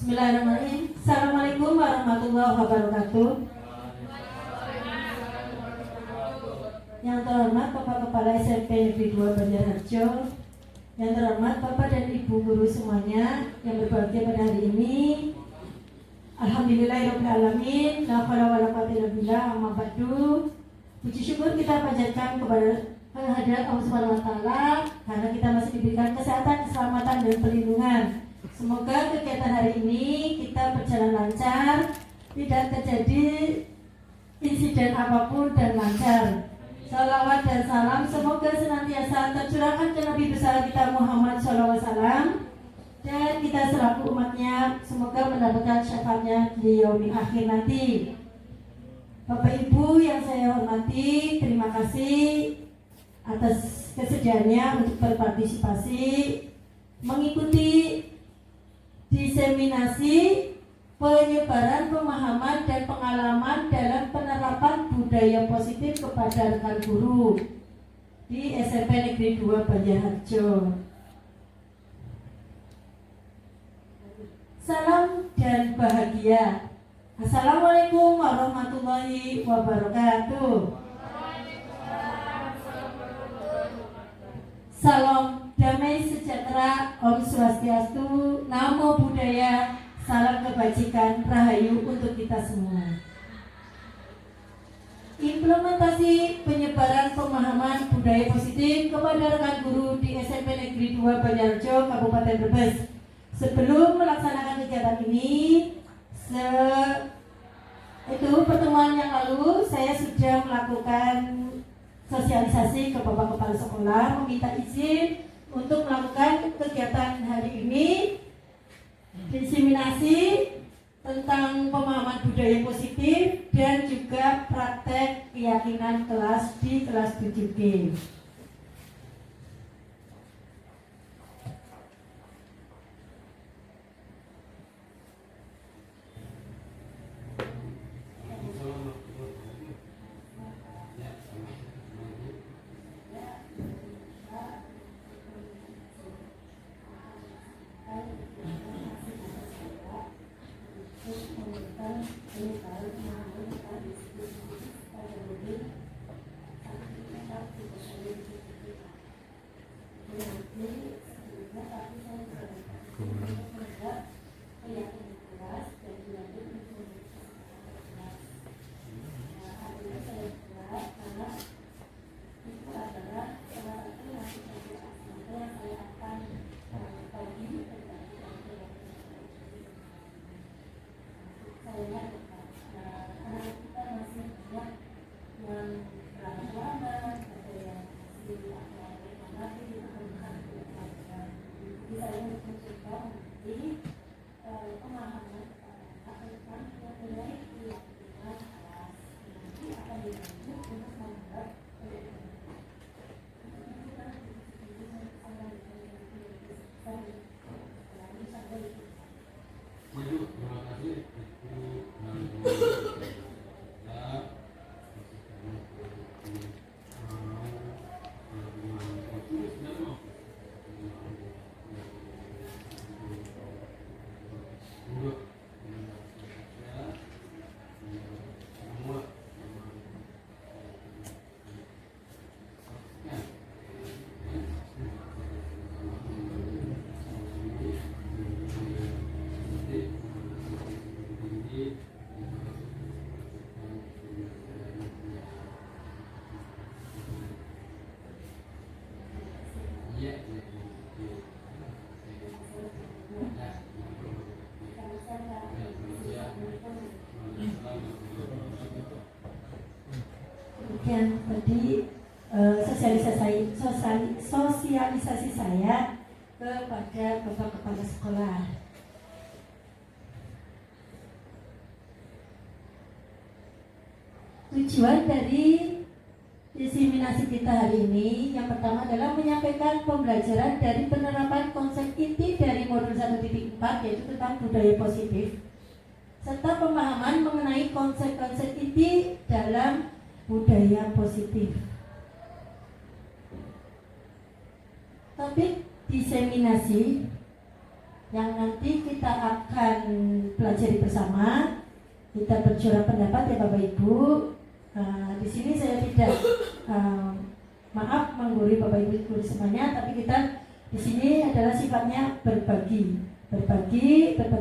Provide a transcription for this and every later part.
Bismillahirrahmanirrahim. Assalamualaikum warahmatullahi wabarakatuh. Yang terhormat Bapak Kepala SMP Negeri 2 Banjarharjo, yang terhormat Bapak dan Ibu guru semuanya yang berbahagia pada hari ini. Alhamdulillahirrahmanirrahim. La haula wala quwwata illa billah. Amma ba'du. Puji syukur kita panjatkan kepada kehadirat Allah Subhanahu wa taala karena kita masih diberikan kesehatan, keselamatan dan perlindungan. Semoga kegiatan hari ini kita berjalan lancar, tidak terjadi insiden apapun dan lancar. Salawat dan salam semoga senantiasa tercurahkan ke Nabi besar kita Muhammad SAW, dan kita selaku umatnya semoga mendapatkan syafaatnya di yaumil akhir nanti. Bapak Ibu yang saya hormati, terima kasih atas kesediaannya untuk berpartisipasi mengikuti diseminasi penyebaran pemahaman dan pengalaman dalam penerapan budaya positif kepada rekan guru di SMP Negeri 2 Banjarharjo. Salam dan bahagia. Assalamualaikum warahmatullahi wabarakatuh. Salam damai sejahtera, Om Swastiastu, Namo Buddhaya, salam kebajikan, rahayu untuk kita semua. Implementasi penyebaran pemahaman budaya positif kepada rekan guru di SMP Negeri 2 Banjarharjo, Kabupaten Brebes. Sebelum melaksanakan kegiatan ini, pertemuan yang lalu saya sudah melakukan sosialisasi ke Bapak Kepala Sekolah, meminta izin untuk melakukan kegiatan hari ini, diseminasi tentang pemahaman budaya positif dan juga praktek keyakinan kelas di kelas 7G. Kemudian tadi sosialisasi saya kepada Bapak Kepala Sekolah. Tujuan dari diseminasi kita hari ini yang pertama adalah menyampaikan pembelajaran dari penerapan konsep inti dari modul 1.4 yaitu tentang budaya positif, serta pemahaman mengenai konsep-konsep inti dalam budaya positif. Topik diseminasi yang nanti kita akan pelajari bersama, kita berjuara pendapat ya Bapak Ibu. Di sini saya tidak maaf menggurui Bapak Ibu guru semuanya, tapi kita di sini adalah sifatnya berbagi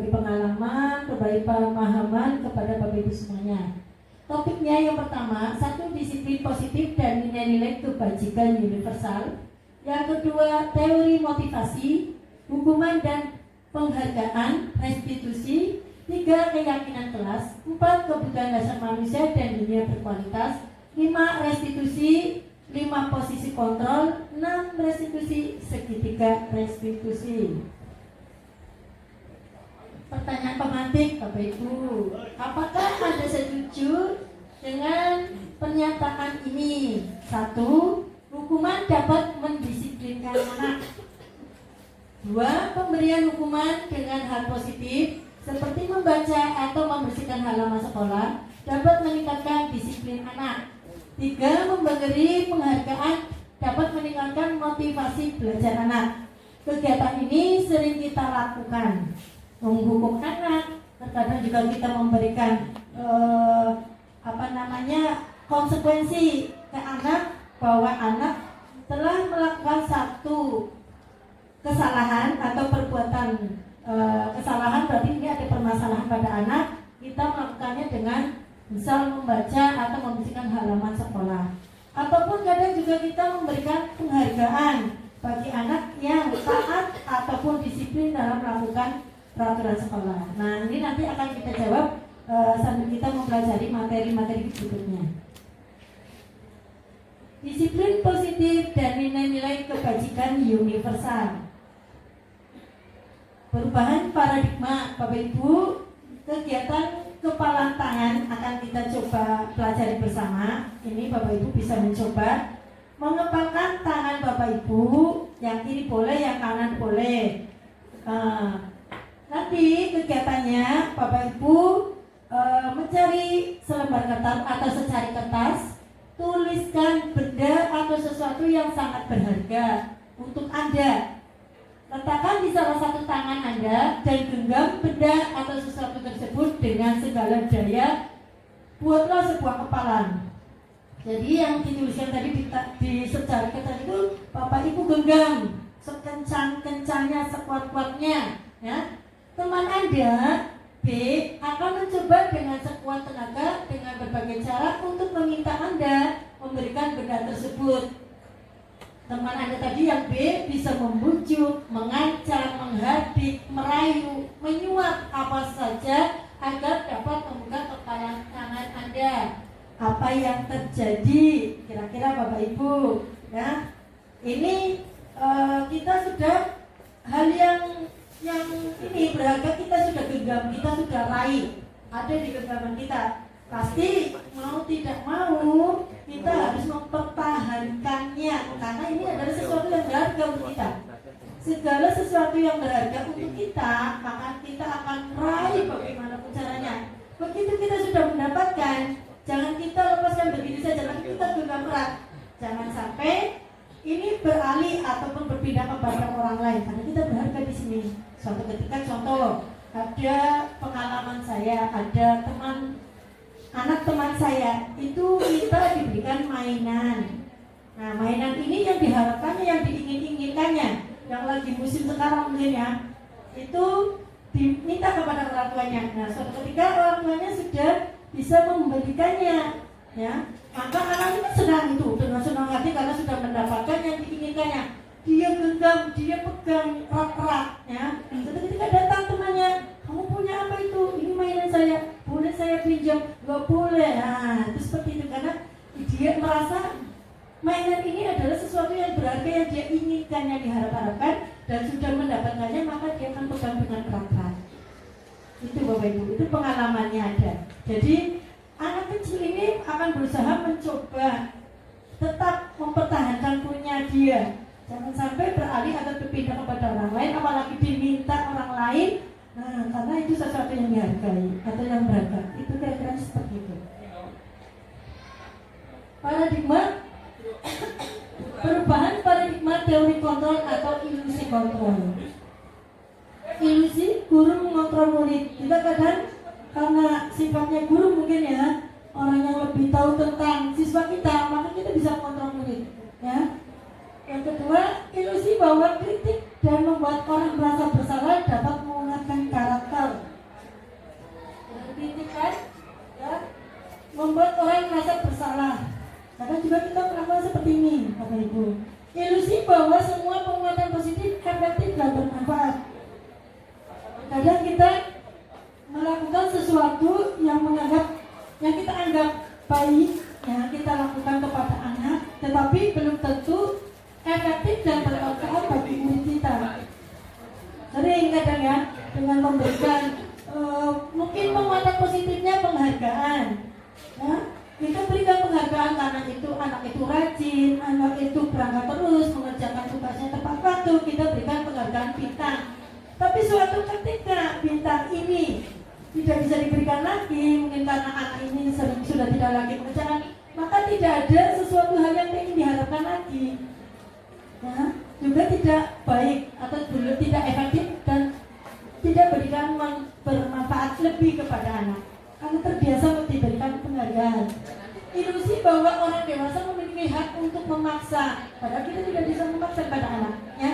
pengalaman, berbagi pemahaman kepada Bapak Ibu semuanya. Topiknya yang pertama, 1 disiplin positif dan nilai-nilai kebajikan universal. Yang kedua, teori motivasi, hukuman dan penghargaan, restitusi. 3, keyakinan kelas. 4, kebutuhan dasar manusia dan dunia berkualitas. 5, restitusi. 5, posisi kontrol. 6, restitusi. Segitiga restitusi. Pertanyaan pemantik Bapak Ibu, apakah Anda setuju dengan pernyataan ini? 1, hukuman dapat mendisiplinkan anak. 2, pemberian hukuman dengan hal positif seperti membaca atau membersihkan halaman sekolah dapat meningkatkan disiplin anak. 3, memberi penghargaan dapat meningkatkan motivasi belajar anak. Kegiatan ini sering kita lakukan. Menghukum anak, terkadang juga kita memberikan konsekuensi ke anak bahwa anak telah melakukan satu kesalahan atau perbuatan kesalahan, berarti ini ada permasalahan pada anak. Kita melakukannya dengan misal membaca atau membersihkan halaman sekolah, ataupun kadang juga kita memberikan penghargaan bagi anak yang taat ataupun disiplin dalam melakukan peraturan sekolah. Nah, ini nanti akan kita jawab sambil kita mempelajari materi-materi berikutnya. Disiplin positif dan nilai-nilai kebajikan universal. Perubahan paradigma, Bapak Ibu, kegiatan kepalan tangan akan kita coba pelajari bersama. Ini Bapak Ibu bisa mencoba mengepalkan tangan Bapak Ibu, yang kiri boleh, yang kanan boleh. Nanti kegiatannya Bapak Ibu mencari selembar kertas atau secari kertas, tuliskan benda atau sesuatu yang sangat berharga untuk Anda. Letakkan di salah satu tangan Anda dan genggam benda atau sesuatu tersebut dengan segala daya. Buatlah sebuah kepalan. Jadi yang dituliskan tadi di secari kertas itu Bapak Ibu genggam sekencang-kencangnya, sekuat-kuatnya, ya. Teman Anda B akan mencoba dengan sekuat tenaga dengan berbagai cara untuk meminta Anda memberikan benda tersebut. Teman Anda tadi yang B bisa membujuk, mengancam, menghardik, merayu, menyuap apa saja agar dapat membuka kepalan tangan Anda. Apa yang terjadi kira-kira Bapak Ibu, ya? Ini kita sudah hal yang ini berharga kita sudah genggam, kita sudah raih, ada di genggaman kita. Pasti mau tidak mau kita harus mempertahankannya, karena ini adalah sesuatu yang berharga untuk kita. Segala sesuatu yang berharga untuk kita, maka kita akan raih bagaimanapun caranya. Begitu kita sudah mendapatkan, jangan kita lepaskan begitu saja, jangan kita genggam erat. Jangan sampai ini beralih ataupun berpindah kepada orang lain, karena kita berharga di sini. Suatu ketika contoh, ada pengalaman saya, ada anak teman saya itu kita diberikan mainan. Nah, mainan ini yang diharapkannya, yang diingin-inginkannya, yang lagi musim sekarang mungkin ya, itu diminta kepada orang tuanya. Nah, suatu ketika orang tuanya sudah bisa memberikannya, ya, maka anak itu senang itu dengan senang hati karena sudah mendapatkan yang diinginkannya. Dia genggam, dia pegang erat-erat, ya. Suatu ketika datang temannya, kamu punya apa itu? Ini mainan saya, boleh saya pinjam? Gak boleh. Nah, itu seperti itu karena dia merasa mainan ini adalah sesuatu yang berharga yang dia inginkan, yang diharap-harapkan, dan sudah mendapatkannya, maka dia akan pegang dengan erat-erat. Itu Bapak Ibu, itu pengalamannya ada. Jadi anak kecil ini akan berusaha mencoba tetap mempertahankan punya dia. Jangan sampai beralih atau berpindah kepada orang lain, apalagi diminta orang lain. Nah, karena itu sesuatu yang dihargai atau yang berharga. Itu kira-kira seperti itu. Paradigma, perubahan paradigma teori kontrol atau ilusi kontrol. Ilusi guru mengontrol murid. Kita kadang karena sifatnya guru mungkin ya, orang yang lebih tahu tentang siswa kita, maka kita bisa mengontrol murid. Ya. Yang kedua, ilusi bahwa kritik dan membuat orang merasa bersalah dapat menguatkan karakter. Kritik kan, ya, membuat orang merasa bersalah. Kadang juga kita melakukan seperti ini, Bapak Ibu. Ilusi bahwa semua penguatan positif efektif dan bermanfaat. Kadang kita melakukan sesuatu yang kita anggap baik, yang kita lakukan kepada anak, tetapi belum tentu efektif dan bermanfaat bagi murid kita. Sering kadang ya, dengan memberikan mungkin penguatan positifnya penghargaan, ya, kita berikan penghargaan karena anak itu rajin, anak itu berangkat terus mengerjakan tugasnya tepat waktu, kita berikan penghargaan bintang. Tapi suatu ketika bintang ini tidak bisa diberikan lagi, mungkin karena anak ini sudah tidak lagi mengerjakan, maka tidak ada sesuatu hal yang ingin diharapkan lagi. Ya, juga tidak baik atau tidak efektif dan tidak bermanfaat lebih kepada anak karena terbiasa diberikan penghargaan. Ilusi bahwa orang dewasa memiliki hak untuk memaksa, padahal kita tidak bisa memaksa pada anak. Ya.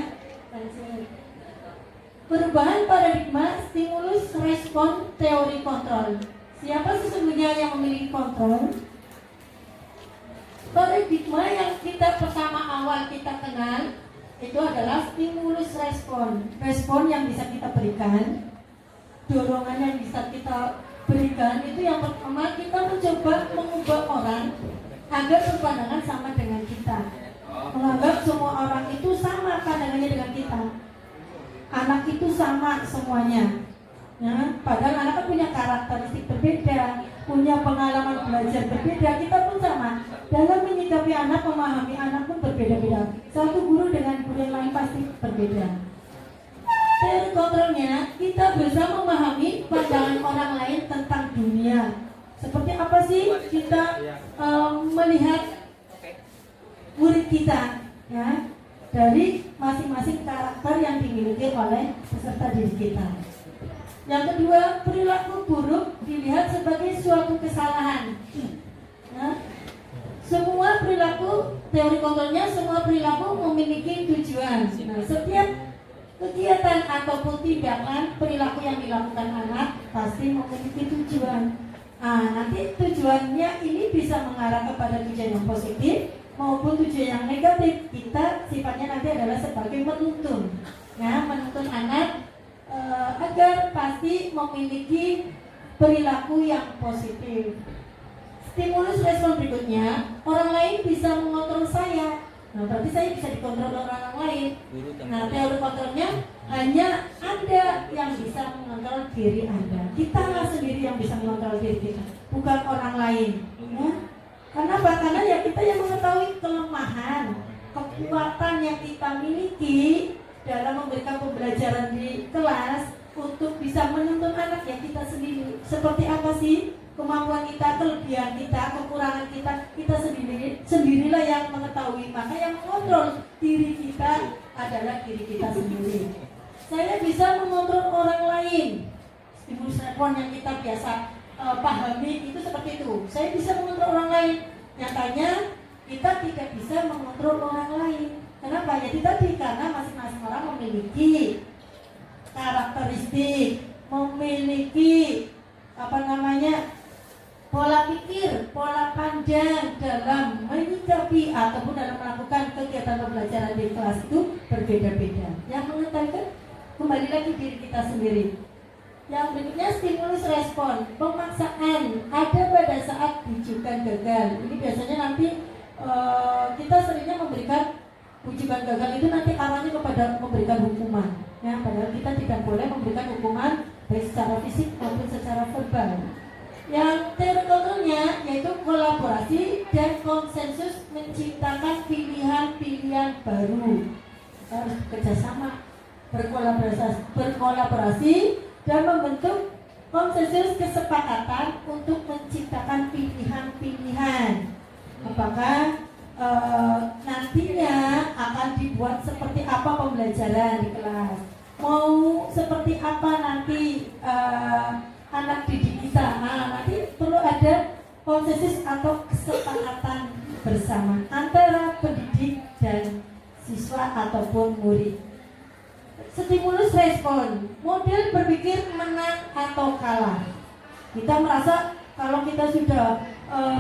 Perubahan paradigma, stimulus, respon, teori kontrol. Siapa sesungguhnya yang memiliki kontrol? Paradigma yang kita pertama awal kita kenal itu adalah stimulus respon. Respon yang bisa kita berikan, dorongan yang bisa kita berikan, itu yang pertama kita mencoba mengubah orang agar berpandangan sama dengan kita, menganggap semua orang itu sama pandangannya dengan kita, anak itu sama semuanya, ya, padahal anak kan punya karakteristik berbeda, punya pengalaman belajar berbeda, kita pun sama. Dalam menyikapi anak, memahami anak pun berbeda-beda. Satu guru dengan guru yang lain pasti berbeda. Teori kontrolnya, kita berusaha memahami pandangan orang lain tentang dunia. Seperti apa sih kita melihat murid kita, ya, dari masing-masing karakter yang dimiliki oleh peserta didik kita. Yang kedua, perilaku buruk dilihat sebagai suatu kesalahan. Ya. Semua perilaku, teori kontrolnya, semua perilaku memiliki tujuan. Nah, setiap kegiatan ataupun tindakan perilaku yang dilakukan anak pasti memiliki tujuan. Nah, nanti tujuannya ini bisa mengarah kepada tujuan yang positif maupun tujuan yang negatif. Kita sifatnya nanti adalah sebagai menuntun, ya, menuntun anak agar pasti memiliki perilaku yang positif. Stimulus respon berikutnya, orang lain bisa mengontrol saya. Nah, berarti saya bisa dikontrol oleh orang lain. Nah, teori kontrolnya hanya Anda yang bisa mengontrol diri Anda. Kita lah sendiri yang bisa mengontrol diri kita, bukan orang lain. Ya. Kenapa? Karena ya kita yang mengetahui kelemahan, kekuatan yang kita miliki dalam memberikan pembelajaran di kelas untuk bisa menuntun anak ya kita sendiri. Seperti apa sih kemampuan kita, kelebihan kita, kekurangan kita, kita sendirilah yang mengetahui. Maka yang mengontrol diri kita adalah diri kita sendiri. Saya bisa mengontrol orang lain. Stimulus respon yang kita biasa pahami itu seperti itu. Saya bisa mengontrol orang lain. Nyatanya kita tidak bisa mengontrol orang lain. Kenapa? Ya tadi karena masing-masing orang memiliki karakteristik, memiliki pola pikir, pola pandang dalam menyikapi ataupun dalam melakukan kegiatan pembelajaran di kelas itu berbeda-beda. Yang mengetahui kembali lagi diri kita sendiri. Yang berikutnya stimulus respon, pemaksaan ada pada saat bujukan gagal. Ini biasanya nanti kita seringnya memberikan bujukan gagal itu nanti arahnya kepada memberikan hukuman. Ya, padahal kita tidak boleh memberikan hukuman baik secara fisik maupun secara verbal. Yang teori kontrolnya yaitu kolaborasi dan konsensus menciptakan pilihan-pilihan baru. Kita harus bekerjasama, berkolaborasi dan membentuk konsensus kesepakatan untuk menciptakan pilihan-pilihan. Apakah nantinya akan dibuat seperti apa pembelajaran di kelas? mau seperti apa nanti anak didik kita. Nah, nanti perlu ada konsensus atau kesepakatan bersama antara pendidik dan siswa ataupun murid. Stimulus respon, model berpikir menang atau kalah. Kita merasa kalau kita sudah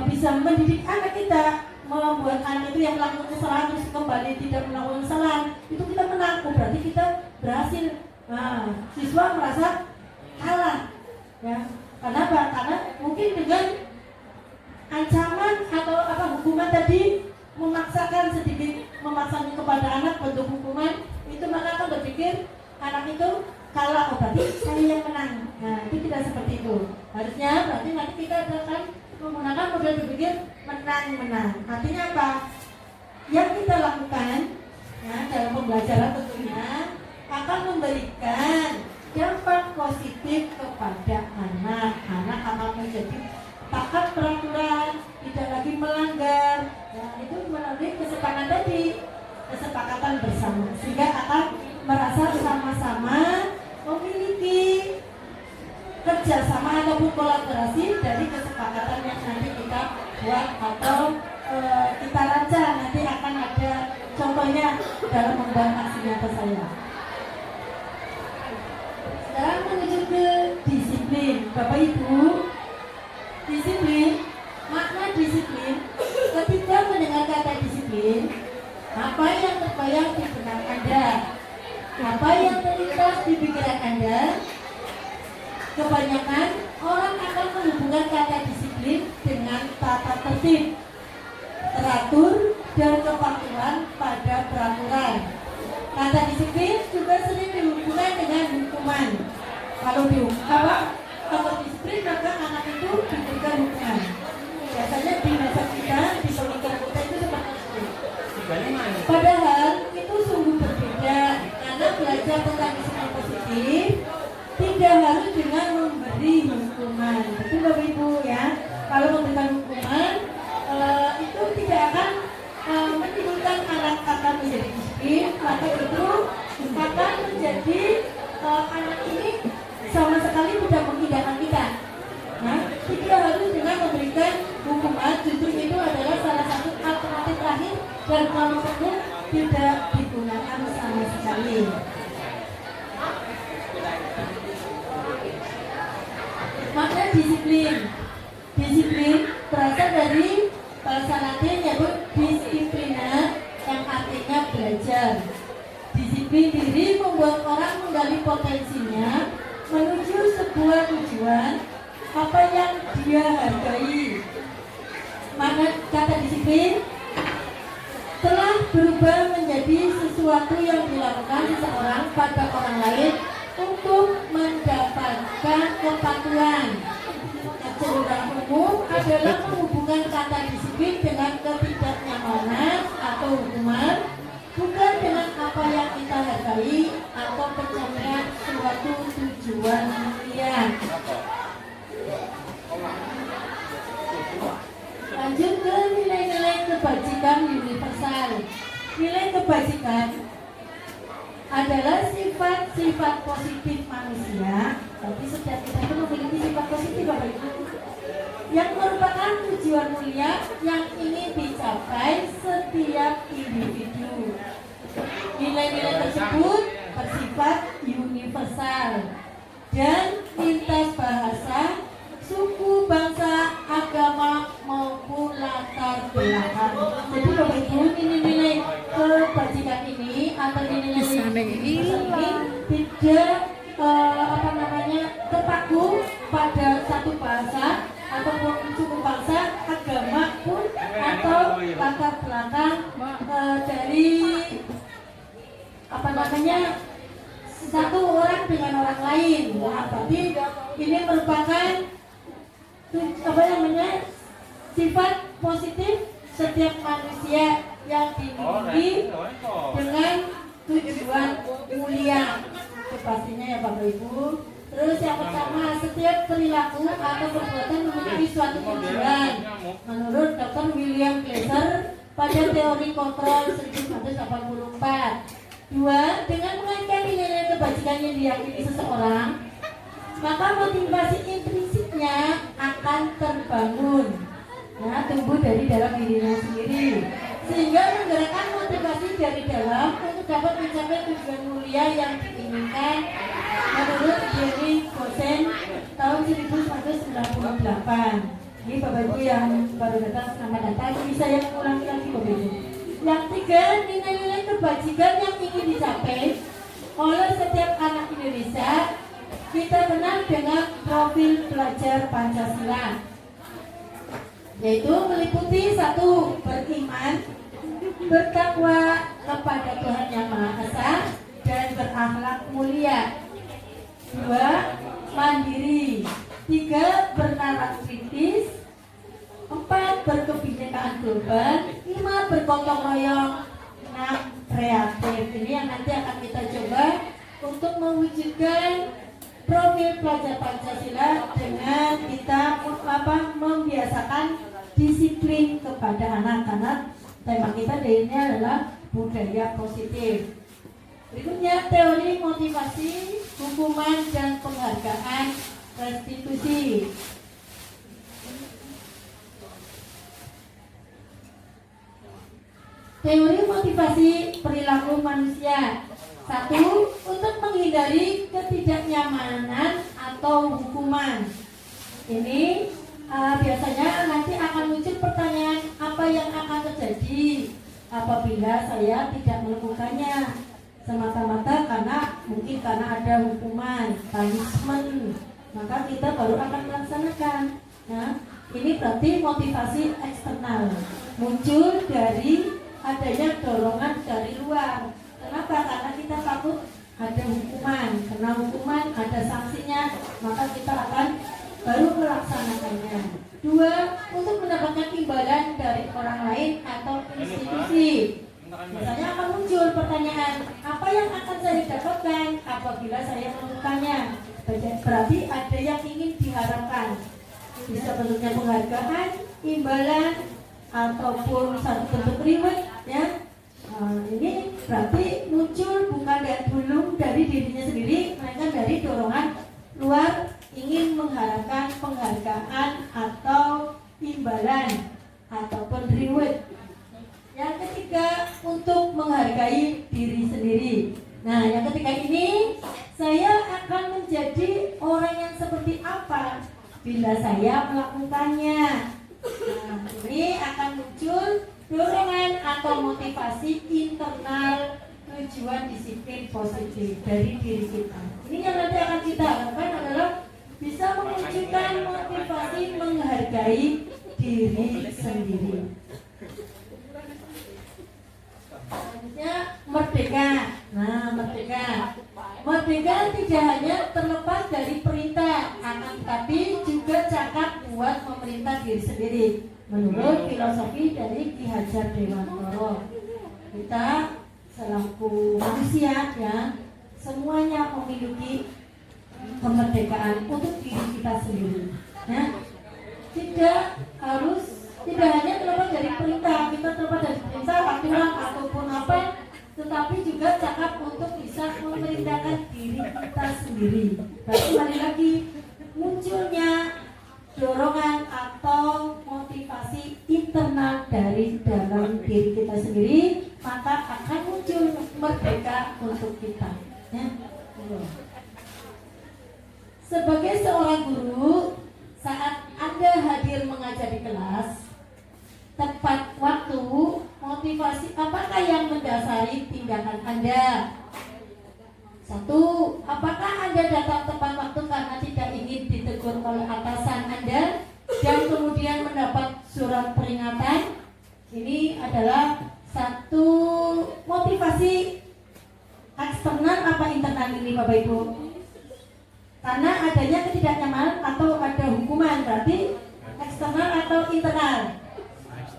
bisa mendidik anak kita, membuat anak itu yang melakukan kesalahan terus kembali tidak melakukan kesalahan, itu kita menang, berarti kita berhasil. Nah, siswa merasa kalah, ya. Kenapa? Karena mungkin dengan ancaman atau hukuman tadi memaksakan kepada anak bentuk hukuman itu, maka akan berpikir anak itu kalah, berarti saya yang menang. Nah, itu tidak seperti itu. Harusnya berarti nanti kita akan menggunakan model berpikir menang-menang. Artinya apa? Yang kita lakukan ya, dalam pembelajaran tentunya akan memberikan dampak positif kepada anak. Anak akan menjadi taat peraturan, tidak lagi melanggar. Nah, itu melalui kesepakatan tadi, kesepakatan bersama, sehingga akan merasa sama-sama memiliki kerjasama ataupun kolaborasi dari kesepakatan yang nanti kita buat atau kita rancang. Nanti akan ada contohnya dalam membuat aksi nyata saya. Sekarang menuju ke disiplin, Bapak Ibu. Disiplin, makna disiplin. Ketika mendengar kata disiplin, apa yang terbayang di benak Anda? Apa yang terlintas di pikiran Anda? Kebanyakan orang akan menghubungkan kata disiplin dengan tata tertib, teratur, dan kepatuhan pada peraturan. Kata disiplin juga sering dihubungkan dengan hukuman. Kalau disiplin maka anak itu diberikan hukuman. Biasanya di masa kita, di pemikiran kita itu seperti itu. Padahal itu sungguh berbeda. Anak belajar tentang disiplin positif tidak harus dengan memberi hukuman. Betul Bapak Ibu ya. Kalau memberikan hukuman itu tidak akan menimbulkan anak akan menjadi disiplin, maka itu akan menjadi anak ini sama sekali tidak mengindahkan kita. Nah, tidak harus dengan memberikan hukuman, justru itu adalah salah satu alternatif terakhir dan kalau perlu tidak digunakan sama sekali. Makna disiplin. Disiplin berasal dari bahasa Latin yaitu disiplina yang artinya belajar. Disiplin diri membuat orang menggali potensinya menuju sebuah tujuan apa yang dia hargai. Makna kata disiplin telah berubah menjadi sesuatu yang dilakukan seseorang pada orang lain untuk mendapatkan kepatuhan. Kecenderungan umum adalah menghubungkan kata disiplin dengan ketidaknyamanan atau hukuman, bukan dengan apa yang kita hargai atau pencapaian suatu tujuan mulia. Lanjut ke nilai-nilai kebajikan universal. Nilai kebajikan adalah sifat-sifat positif manusia. Tapi setiap kita itu memiliki sifat positif Bapak Ibu, yang merupakan tujuan mulia yang ingin dicapai setiap individu. Nilai-nilai tersebut bersifat universal dan lintas bahasa, suku, bangsa, agama maupun latar belakang. Jadi Bapak Ibu, nilai-nilai kebajikan ini atau nilai-nilai ini tidak terpaku pada satu bahasa ataupun suku bangsa, agama pun atau latar belakang dari satu orang dengan orang lain. Nah, berarti ini merupakan sifat positif setiap manusia yang dimiliki dengan tujuan mulia. Itu pastinya ya Bapak Ibu. Terus yang pertama, setiap perilaku atau perbuatan memiliki suatu tujuan. Menurut Dr. William Glasser pada teori kontrol 1984. Dua, dengan mengaitkan nilai kebajikan yang diyakini seseorang, maka motivasi intrinsiknya akan terbangun, nah, tumbuh dari dalam dirinya sendiri, sehingga menggerakkan motivasi dari dalam untuk dapat mencapai tujuan mulia yang diinginkan menurut Jerry Gosen tahun 1998. Ini Bapak Ibu yang baru datang, selamat datang. Ini saya ulangi lagi Bapak Ibu. Yang tiga, nilai-nilai kebajikan yang ingin dicapai oleh setiap anak Indonesia kita kenal dengan profil pelajar Pancasila, yaitu meliputi satu, beriman, bertakwa kepada Tuhan Yang Maha Esa dan berakhlak mulia. Dua, mandiri. Tiga, bernalar kritis. Empat, berkebinekaan global. Lima, bergotong royong. Enam, kreatif. Ini yang nanti akan kita coba untuk mewujudkan profil pelajar Pancasila dengan kita membiasakan disiplin kepada anak, karena tema kita hari ini adalah budaya positif. Berikutnya teori motivasi, hukuman dan penghargaan restitusi. Teori motivasi perilaku manusia. Satu, untuk menghindari ketidaknyamanan atau hukuman. Ini biasanya nanti akan muncul pertanyaan, apa yang akan terjadi apabila saya tidak melakukannya, semata-mata karena ada hukuman, punishment, maka kita baru akan melaksanakan. Nah, ini berarti motivasi eksternal, muncul dari adanya dorongan dari luar. Kenapa? Karena kita takut ada hukuman, karena hukuman ada sanksinya, maka kita akan baru melaksanakannya. Dua, untuk mendapatkan imbalan dari orang lain atau institusi. Biasanya akan muncul pertanyaan, apa yang akan saya dapatkan apabila saya melakukannya? Berarti ada yang ingin diharapkan, bisa bentuknya penghargaan, imbalan, ataupun satu bentuk reward, ya. Ini berarti muncul bukan belum dari dirinya sendiri, melainkan dari dorongan luar, ingin mengharapkan penghargaan atau imbalan ataupun reward. Yang ketiga, untuk menghargai diri sendiri. Nah, yang ketiga ini, saya akan menjadi orang yang seperti apa bila saya melakukannya. Nah, ini akan muncul dorongan atau motivasi internal, tujuan disiplin positif dari diri kita. Ini yang nanti akan kita harapkan adalah bisa memunculkan motivasi menghargai diri sendiri. Selanjutnya, merdeka. Nah, merdeka tidak hanya terlepas dari perintah, akan tetapi juga cakap buat memerintah diri sendiri. Menurut filosofi dari Ki Hajar Dewantara, kita selaku manusia, ya, semuanya memiliki kemerdekaan untuk diri kita sendiri. Nah, tidak hanya terlepas dari perintah, kita terlepas dari perintah, aturan ataupun apa, tetapi juga cakap untuk bisa memerintahkan diri kita sendiri. Berarti kembali lagi munculnya dorongan atau motivasi internal dari dalam diri kita sendiri, maka akan muncul merdeka untuk kita, ya. Sebagai seorang guru, saat Anda hadir mengajar di kelas, tepat waktu, motivasi apakah yang mendasari tindakan Anda? Satu, apakah Anda datang tepat waktu karena tidak ingin ditegur oleh atasan Anda dan kemudian mendapat surat peringatan? Ini adalah satu motivasi eksternal apa internal ini Bapak Ibu? Karena adanya ketidaknyamanan atau ada hukuman, berarti eksternal atau internal?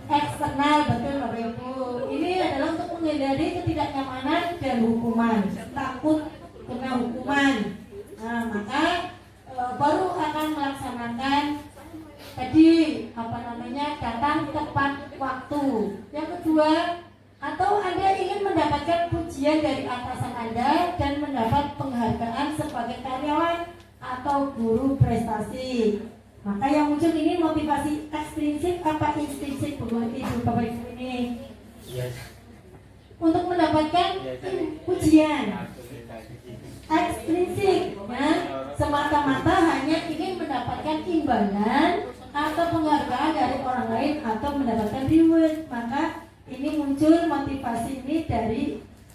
Eksternal, betul Bapak Ibu. Ini adalah untuk menghindari ketidaknyamanan dan hukuman, takut kena hukuman. Nah, maka baru akan melaksanakan tadi datang tepat waktu. Yang kedua, atau Anda ingin mendapatkan pujian pujian dari atasan Anda dan mendapat penghargaan sebagai karyawan atau guru prestasi. Maka yang muncul ini motivasi ekstrinsik apa intrinsik Ibu Bapak Ibu ini? Yes. Untuk mendapatkan pujian ekstrinsik, ya, semata-mata hanya ingin mendapatkan imbalan atau penghargaan dari orang lain atau mendapatkan reward. Maka ini muncul motivasi ini dari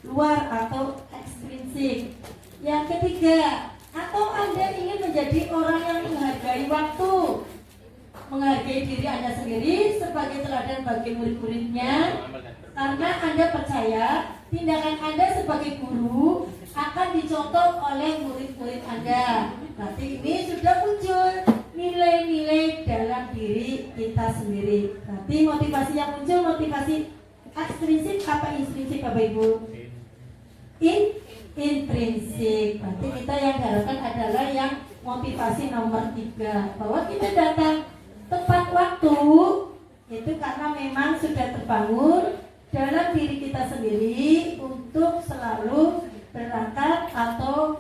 luar atau ekstrinsik. Yang ketiga, atau Anda ingin menjadi orang yang menghargai waktu, menghargai diri Anda sendiri sebagai teladan bagi murid-muridnya, karena Anda percaya tindakan Anda sebagai guru akan dicontoh oleh murid-murid Anda. Berarti ini sudah muncul nilai-nilai dalam diri kita sendiri. Berarti motivasi yang muncul motivasi ekstrinsik apa intrinsik Bapak Ibu? Intrinsik. Berarti kita yang diharapkan adalah yang motivasi nomor 3, bahwa kita datang tepat waktu itu karena memang sudah terbangun dalam diri kita sendiri untuk selalu berangkat atau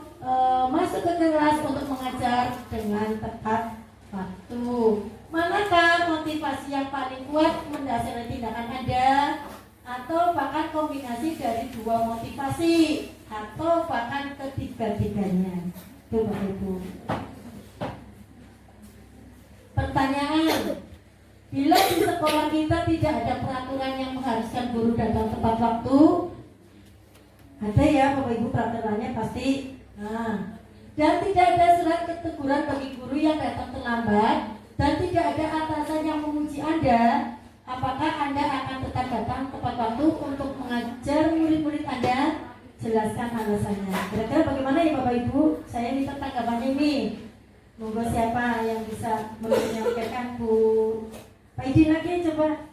masuk ke kelas untuk mengajar dengan tepat waktu. Manakah motivasi yang paling kuat mendasari tindakan Anda? Atau bahkan kombinasi dari dua motivasi, atau bahkan ketiga-tiganya. Itu Bapak Ibu. Pertanyaan, bila di sekolah kita tidak ada peraturan yang mengharuskan guru datang tepat waktu, ada ya Bapak Ibu peraturannya pasti. Dan tidak ada surat keteguran bagi guru yang datang terlambat, dan tidak ada atasan yang memuji Anda, apakah Anda akan tetap datang tepat waktu untuk mengajar murid-murid Anda? Jelaskan alasannya. Kira-kira bagaimana ya Bapak Ibu? Saya minta tanggapannya ini. Monggo siapa yang bisa menyampaikan Bu? Pak Idin lagi coba.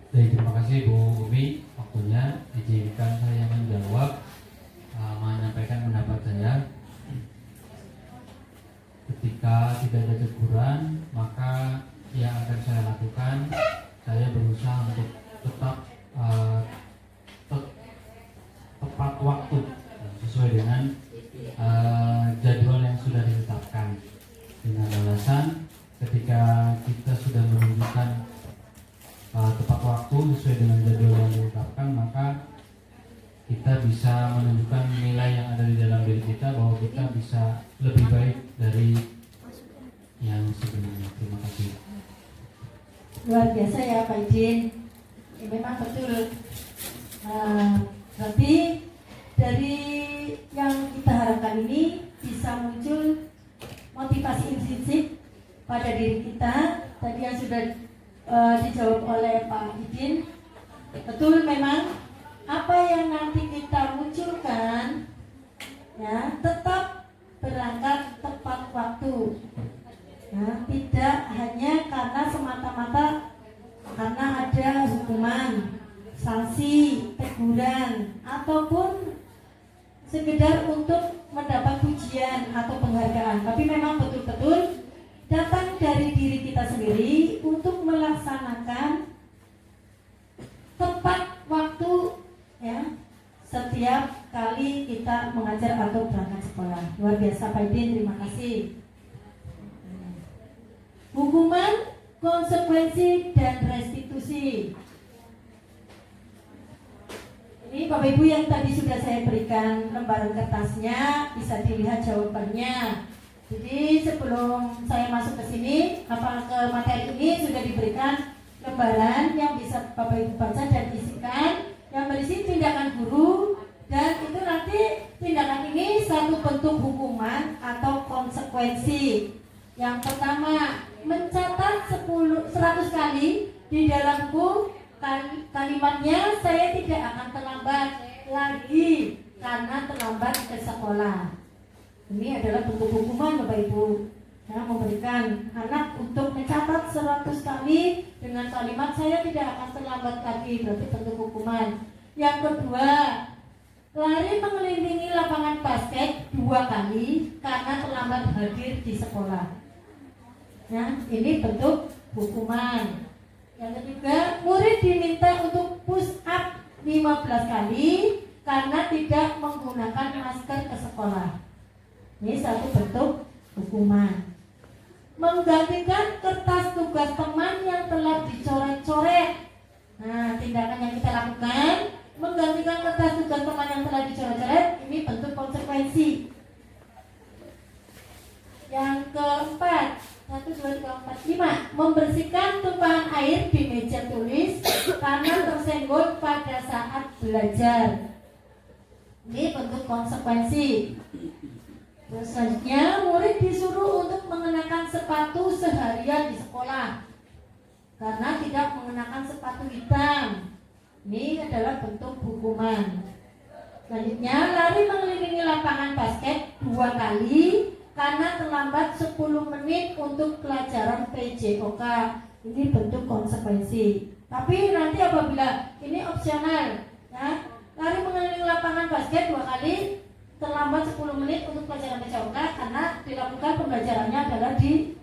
Baik, terima kasih Bu Umi. Waktunya izinkan saya menjawab, menyampaikan pendapat saya. Ketika tidak ada teguran, maka yang akan saya lakukan, saya berusaha untuk tetap tepat waktu sesuai dengan jadwal yang sudah ditetapkan. Dengan alasan ketika kita sudah menunjukkan tepat waktu sesuai dengan jadwal yang ditetapkan, maka kita bisa menunjukkan nilai yang ada di dalam diri kita bahwa kita bisa lebih baik dari yang sebelumnya. Terima kasih. Luar biasa ya Pak Idin. Ya, memang betul. Berarti dari yang kita harapkan ini bisa muncul motivasi intrinsik pada diri kita. Tadi yang sudah dijawab oleh Pak Idin. Betul, memang apa yang nanti kita munculkan ya tetap berangkat tepat waktu. Ya, tidak hanya karena semata-mata karena ada hukuman, sanksi, teguran, ataupun sekedar untuk mendapat pujian atau penghargaan, tapi memang betul-betul datang dari diri kita sendiri untuk melaksanakan tepat waktu ya setiap kali kita mengajar atau berangkat sekolah. Luar biasa Pak Idin, terima kasih. Hukuman, konsekuensi, dan restitusi. Ini Bapak Ibu yang tadi sudah saya berikan lembaran kertasnya, bisa dilihat jawabannya. Jadi sebelum saya masuk ke sini, ke materi ini sudah diberikan lembaran yang bisa Bapak Ibu baca dan isikan, yang berisi tindakan guru, dan itu nanti tindakan ini satu bentuk hukuman atau konsekuensi. Yang pertama, mencatat 100 kali di dalam buku kalimatnya saya tidak akan terlambat lagi karena terlambat ke sekolah. Ini adalah bentuk hukuman Bapak Ibu, yang memberikan anak untuk mencatat 100 kali dengan kalimat saya tidak akan terlambat lagi, berarti bentuk hukuman. Yang kedua, lari mengelilingi lapangan basket 2 kali karena terlambat hadir di sekolah. Nah, ini bentuk hukuman. Yang ketiga, murid diminta untuk push up 15 kali karena tidak menggunakan masker ke sekolah. Ini satu bentuk hukuman. Menggantikan kertas tugas teman yang telah dicoret-coret. Nah, tindakan yang kita lakukan, menggantikan kertas tugas teman yang telah dicoret-coret, ini bentuk konsekuensi. Yang keempat, 1, 2, 3, 4, 5, membersihkan tumpahan air di meja tulis karena tersenggol pada saat belajar. Ini bentuk konsekuensi. Terus selanjutnya, murid disuruh untuk mengenakan sepatu seharian di sekolah karena tidak mengenakan sepatu hitam. Ini adalah bentuk hukuman. Selanjutnya, lari mengelilingi lapangan basket 2 kali karena terlambat 10 menit untuk pelajaran PJOK. Ini bentuk konsekuensi. Tapi nanti apabila ini opsional, ya, lari mengelilingi lapangan basket 2 kali terlambat 10 menit untuk pelajaran PJOK karena dilakukan pembelajarannya adalah di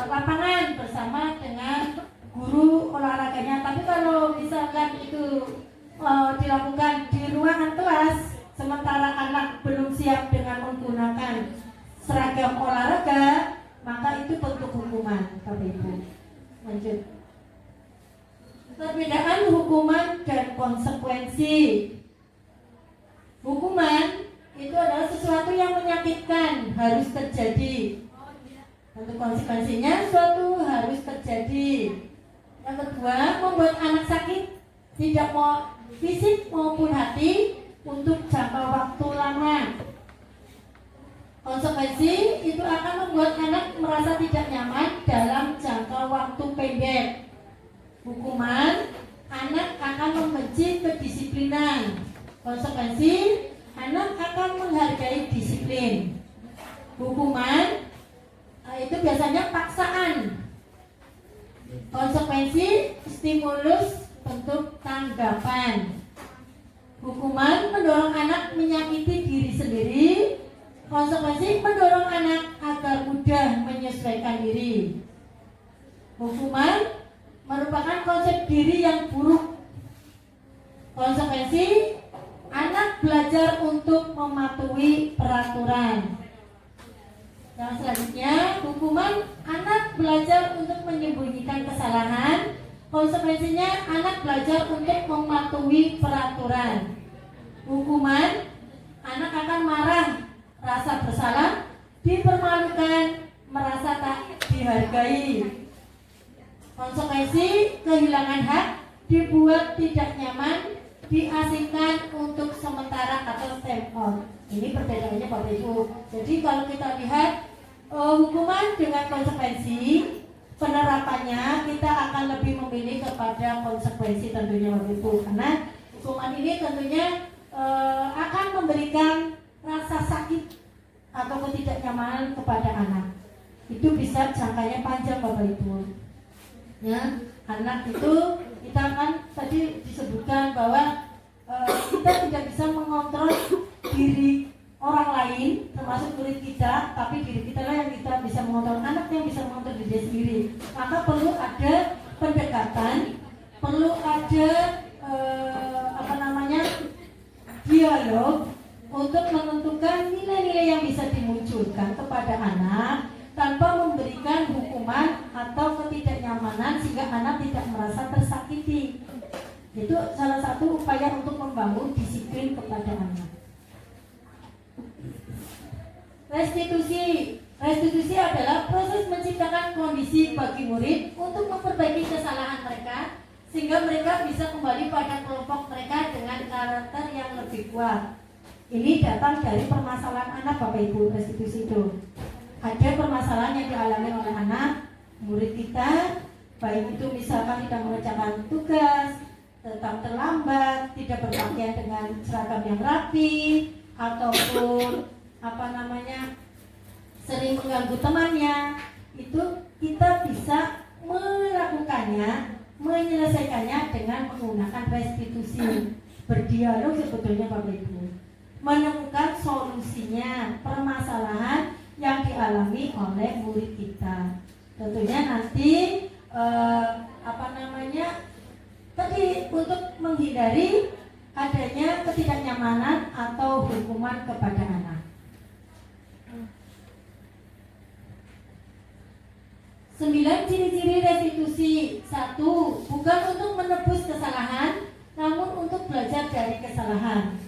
lapangan bersama dengan guru olahraganya. Tapi kalau misalkan itu dilakukan di ruangan kelas sementara anak belum siap dengan menggunakan seragam olahraga, maka itu bentuk hukuman, Bapak Ibu. Lanjut. Perbedaan hukuman dan konsekuensi. Hukuman itu adalah sesuatu yang menyakitkan, harus terjadi. Untuk konsekuensinya, suatu harus terjadi. Yang kedua, membuat anak sakit, tidak mau fisik maupun hati untuk jangka waktu lama. Konsekuensi itu akan membuat anak merasa tidak nyaman dalam jangka waktu pendek. Hukuman, anak akan membenci kedisiplinan. Konsekuensi, anak akan menghargai disiplin. Hukuman, itu biasanya paksaan. Konsekuensi, stimulus, bentuk tanggapan. Hukuman mendorong anak menyakiti diri sendiri. Konsekuensi mendorong anak agar mudah menyesuaikan diri. Hukuman merupakan konsep diri yang buruk. Konsekuensi, anak belajar untuk mematuhi peraturan. Yang selanjutnya, hukuman anak belajar untuk menyembunyikan kesalahan. Konsekuensinya, anak belajar untuk mematuhi peraturan. Hukuman, anak akan marah, rasa bersalah, dipermalukan, merasa tak dihargai. Konsekuensi, kehilangan hak, dibuat tidak nyaman, diasingkan untuk sementara atau step out. Ini perbedaannya Bapak Ibu. Jadi kalau kita lihat hukuman dengan konsekuensi, penerapannya kita akan lebih memilih kepada konsekuensi tentunya Bapak Ibu. Karena hukuman ini tentunya akan memberikan rasa sakit atau ketidaknyamanan kepada anak. Itu bisa jangkanya panjang Bapak Ibu. Ya, anak itu kita kan tadi disebutkan bahwa kita tidak bisa mengontrol diri orang lain, termasuk murid kita, tapi diri kita lah yang kita bisa mengontrol. Anak yang bisa mengontrol diri sendiri. Maka perlu ada pendekatan, perlu ada dialog untuk menentukan nilai-nilai yang bisa dimunculkan kepada anak tanpa memberikan hukuman atau ketidaknyamanan sehingga anak tidak merasa tersakiti. Itu salah satu upaya untuk membangun disiplin kepada anak. Restitusi adalah proses menciptakan kondisi bagi murid untuk memperbaiki kesalahan mereka sehingga mereka bisa kembali pada kelompok mereka dengan karakter yang lebih kuat. Ini datang dari permasalahan anak Bapak Ibu. Restitusi itu ada permasalahan yang dialami oleh anak murid kita, baik itu misalkan tidak mengerjakan tugas, tetap terlambat, tidak berpakaian dengan seragam yang rapi, ataupun sering mengganggu temannya. Itu kita bisa melakukannya, menyelesaikannya dengan menggunakan restitusi. berdialog sebetulnya Bapak Ibu, menemukan solusinya permasalahan yang dialami oleh murid kita. Tentunya nanti tadi untuk menghindari adanya ketidaknyamanan atau hukuman kepada anak. 9 ciri-ciri restitusi. 1. Bukan untuk menebus kesalahan, namun untuk belajar dari kesalahan.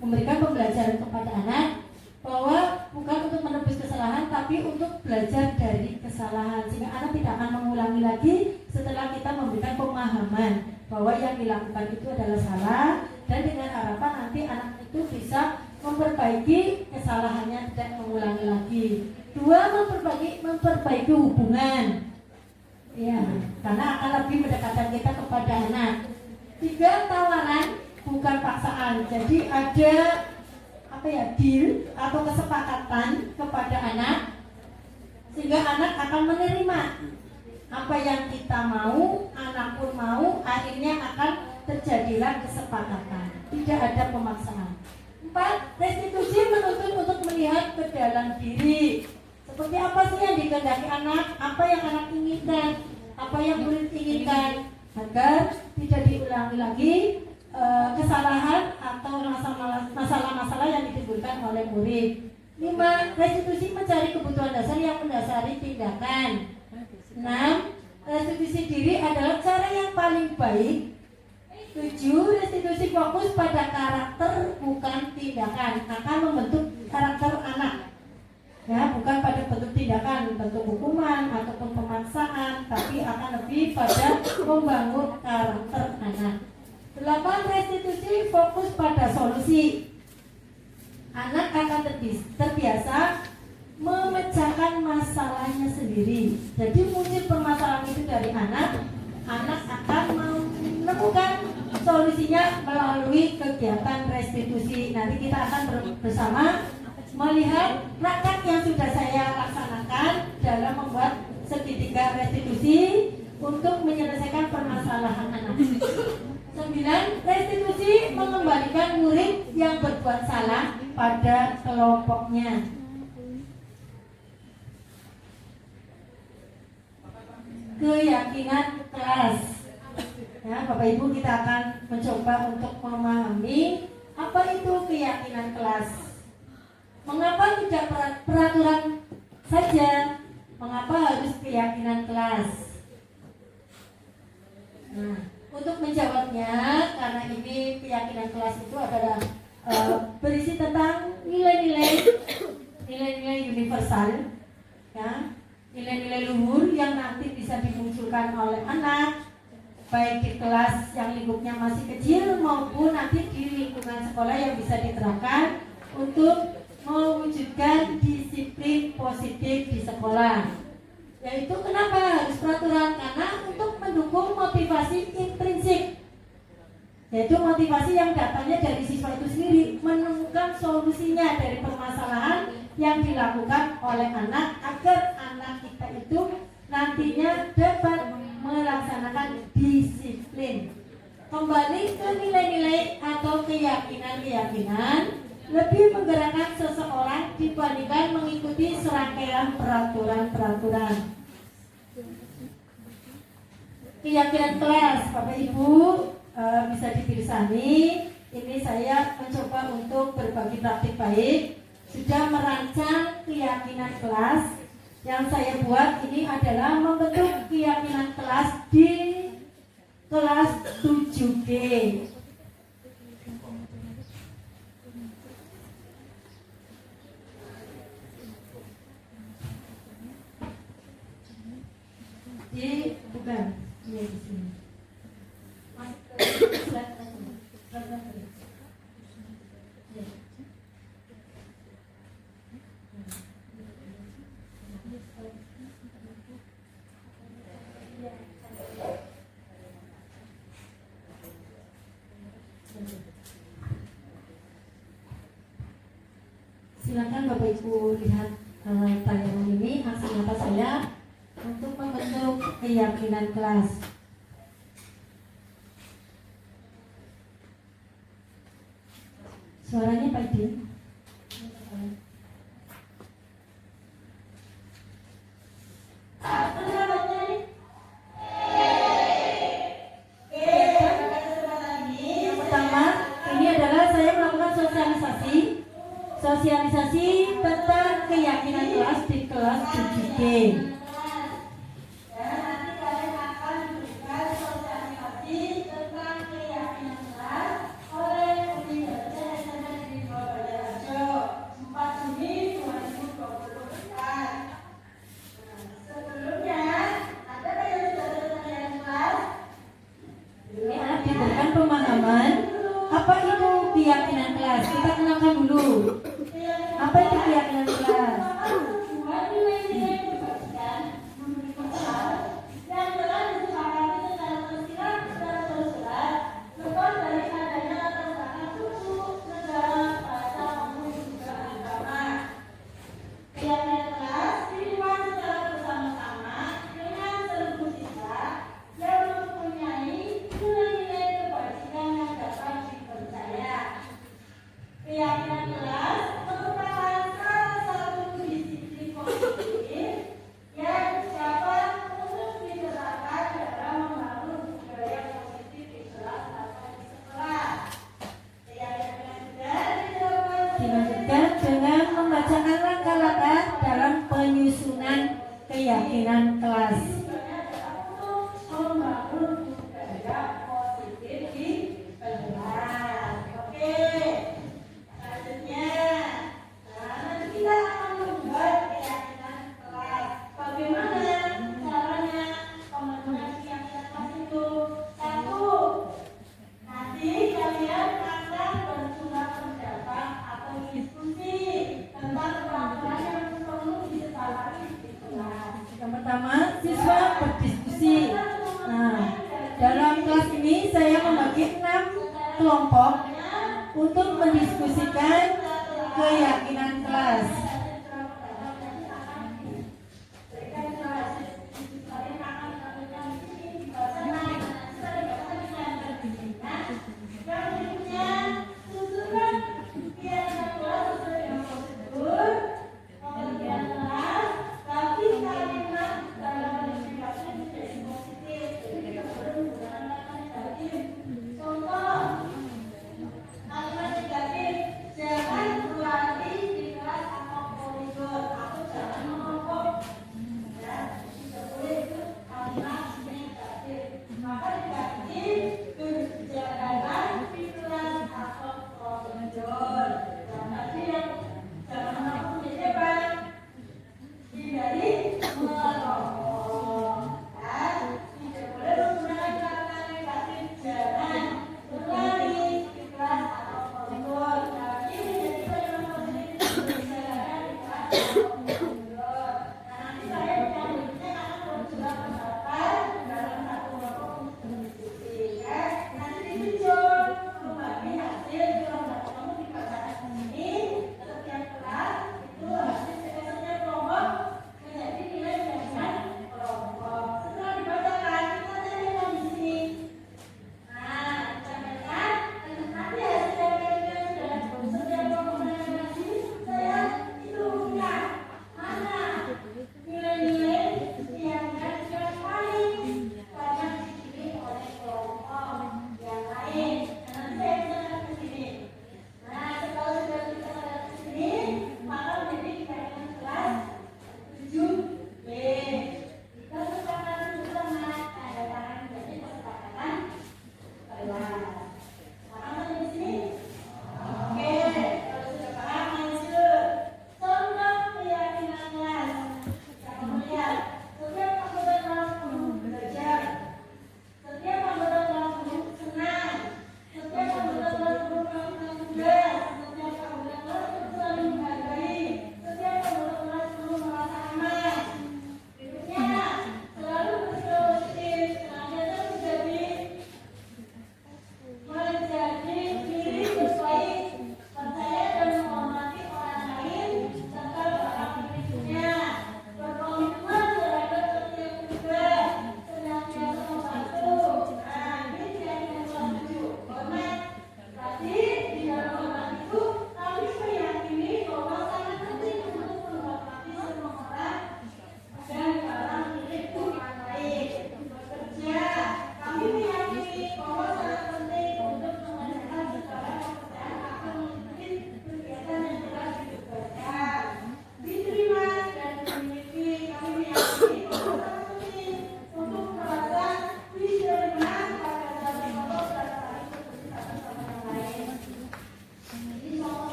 Memberikan pembelajaran kepada anak bahwa bukan untuk menebus kesalahan, tapi untuk belajar dari kesalahan, sehingga anak tidak akan mengulangi lagi setelah kita memberikan pemahaman bahwa yang dilakukan itu adalah salah, dan dengan harapan nanti anak itu bisa memperbaiki kesalahannya, tidak mengulangi lagi. 2. Memperbaiki hubungan, ya, karena akan lebih mendekatkan kita kepada anak. 3. Tawaran, bukan paksaan. Jadi ada deal atau kesepakatan kepada anak, sehingga anak akan menerima apa yang kita mau, anak pun mau, akhirnya akan terjadilah kesepakatan, tidak ada pemaksaan. 4. Restitusi menuntut untuk melihat ke dalam diri, seperti apa sih yang dikehendaki anak, apa yang anak inginkan, apa yang murid inginkan, agar tidak diulangi lagi kesalahan atau masalah-masalah yang ditimbulkan oleh murid. 5. Restitusi mencari kebutuhan dasar yang mendasari tindakan. 6. Restitusi diri adalah cara yang paling baik. 7. Restitusi fokus pada karakter bukan tindakan, akan membentuk karakter anak, ya, bukan pada bentuk tindakan, bentuk hukuman ataupun pemaksaan, tapi akan lebih pada membangun karakter anak. 8. Restitusi fokus pada solusi. Anak akan terbiasa memecahkan masalahnya sendiri. Jadi muncul permasalahan itu dari anak akan menemukan solusinya melalui kegiatan restitusi. Nanti kita akan bersama melihat praktek yang sudah saya laksanakan dalam membuat segitiga restitusi untuk menyelesaikan permasalahan anak. 9. Restitusi mengembalikan murid yang berbuat salah pada kelompoknya. Keyakinan kelas, ya, Bapak Ibu, kita akan mencoba untuk memahami apa itu keyakinan kelas. Mengapa tidak peraturan saja? Mengapa harus keyakinan kelas? Nah, untuk menjawabnya, karena ini keyakinan kelas itu adalah berisi tentang nilai-nilai universal, ya, nilai-nilai luhur yang nanti bisa dimunculkan oleh anak, baik di kelas yang lingkupnya masih kecil maupun nanti di lingkungan sekolah yang bisa diterapkan untuk mewujudkan disiplin positif di sekolah. Yaitu kenapa harus peraturan? Karena untuk mendukung motivasi intrinsik, yaitu motivasi yang datangnya dari siswa itu sendiri, menemukan solusinya dari permasalahan yang dilakukan oleh anak, agar anak kita itu nantinya dapat melaksanakan disiplin. Kembali ke nilai-nilai atau keyakinan-keyakinan lebih menggerakkan seseorang dibandingkan mengikuti serangkaian peraturan-peraturan. Keyakinan kelas, Bapak Ibu, bisa dipirsani. Ini saya mencoba untuk berbagi praktik baik. Sudah merancang keyakinan kelas. Yang saya buat ini adalah membentuk keyakinan kelas di kelas 7G. Bukan, ini di sini. Masuk ke slide tadi. Silakan Bapak Ibu lihat tayangan ini, aksi nyata saya untuk membentuk keyakinan kelas. Suaranya Pak Idin. Yang pertama, ini adalah saya melakukan sosialisasi tentang keyakinan kelas di kelas 7D. Ini anak diberikan pemahaman apa itu keyakinan kelas. Kita kenalkan dulu. Apa itu keyakinan kelas? Keyakinan kelas merupakan salah satu disiplin positif yang dapat untuk diterapkan dalam membangun budaya positif di kelas atau di sekolah. Keyakinan juga diterapkan Dilanjutkan dengan membacakan langkah-langkah dalam penyusunan keyakinan kelas. untuk membangun budaya positif di kelas. Oke. Selanjutnya, nanti kita akan membuat keyakinan kelas. Bagaimana caranya pembentukan keyakinan kelas itu? Satu, nanti kalian akan bersurat pendapat atau diskusi tentang peraturan yang perlu disepakati di kelas. Yang pertama, siswa berdiskusi. Nah, dalam kelas ini saya membagi 6 kelompok untuk mendiskusikan keyakinan kelas. Contoh, kalimat negatif jangan berarti di kelas atau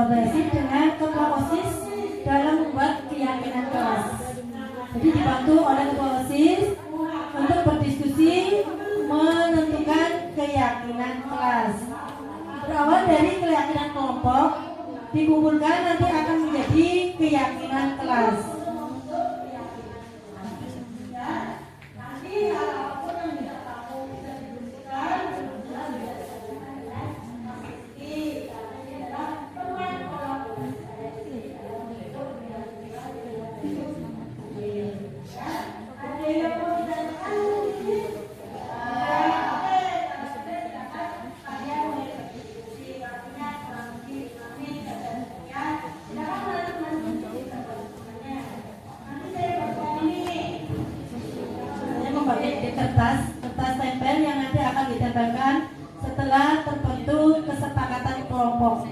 berkolaborasi dengan ketua OSIS dalam membuat keyakinan kelas. Jadi dibantu oleh ketua OSIS untuk berdiskusi menentukan keyakinan kelas. Berawal dari keyakinan kelompok, dikumpulkan nanti akan menjadi keyakinan kelas. Kertas tempel yang nanti akan ditempelkan setelah terbentuk kesepakatan kelompok.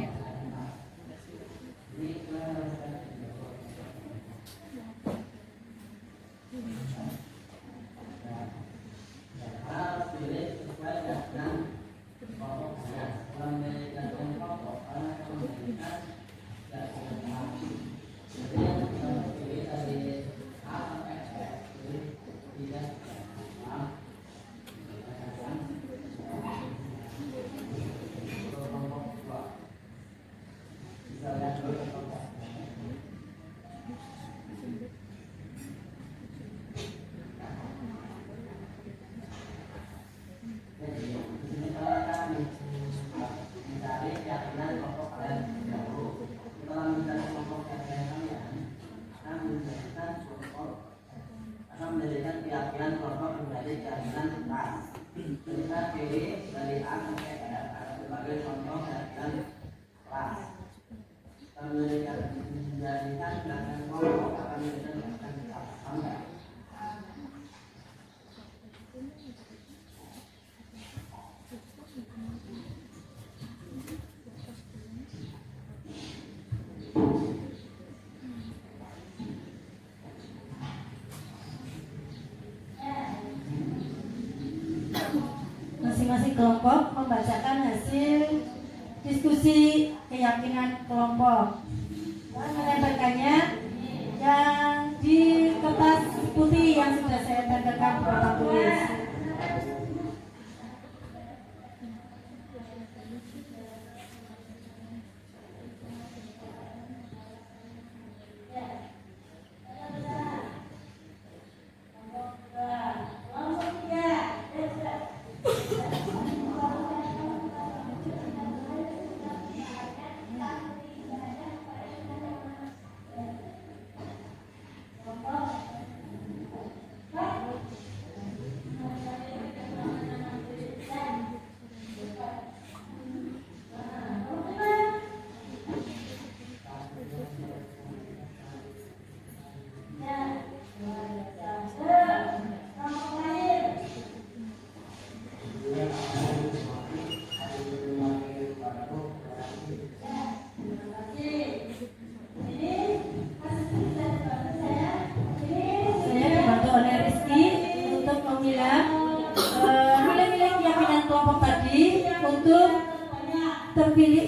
keyakinan kelompok menjadi keyakinan kelas. Kita pilih dari A sampai Z sebagai contoh keyakinan kelas. Menjadikan keyakinan kelompok akan menjadi keyakinan kelas. Sampai masing-masing kelompok membacakan hasil diskusi keyakinan kelompok dan menempelkannya yang di kertas putih yang sudah saya tempelkan di papan tulis.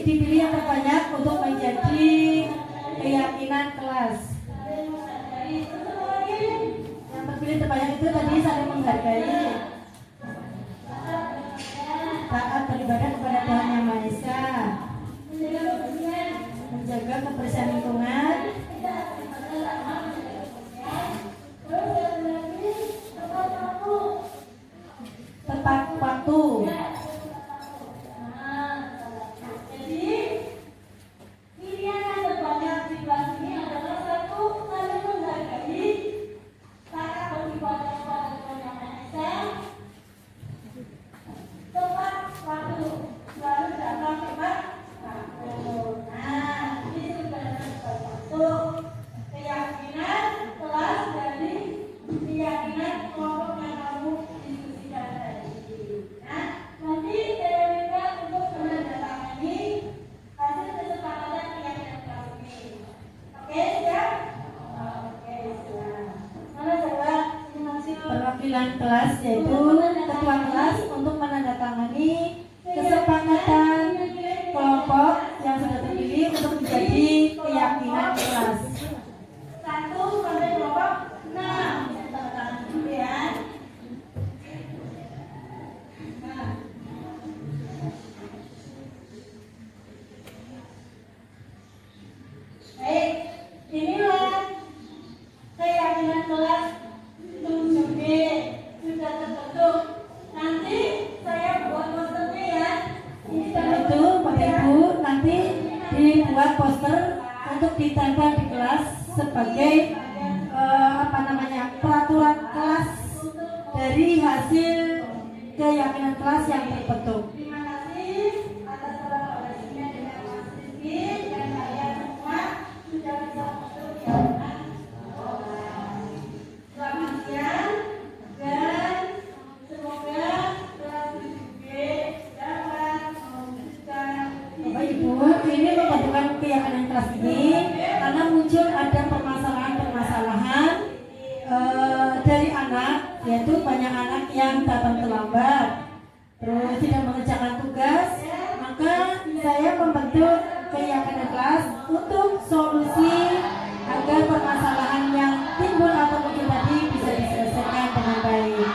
Dipilih yang terbanyak untuk menjadi keyakinan kelas. Yang terpilih terbanyak itu tadi saling menghargai, taat beribadah kepada Tuhan Yang Maha Esa, menjaga kebersihan lingkungan, tepat waktu. Perwakilan kelas yaitu ketua kelas untuk menandatangani kesepakatan kelompok yang sudah terpilih untuk menjadi poster untuk ditempel di kelas sebagai peraturan kelas dari hasil keyakinan kelas yang terbentuk. Terima kasih atas kolaborasinya dengan Mas Rizky dan kalian semua sudah bisa masuk keyakinan kelas. Selamat siang dan semoga kelas 7B dapat mewujudkan Bapak Ibu, ini membentukkan keyakinan kelas ini karena muncul ada permasalahan-permasalahan dari anak, yaitu banyak anak yang datang terlambat, terus tidak mengerjakan tugas. Maka saya membentuk keyakinan kelas untuk solusi agar permasalahan yang timbul atau muncul tadi bisa diselesaikan dengan baik.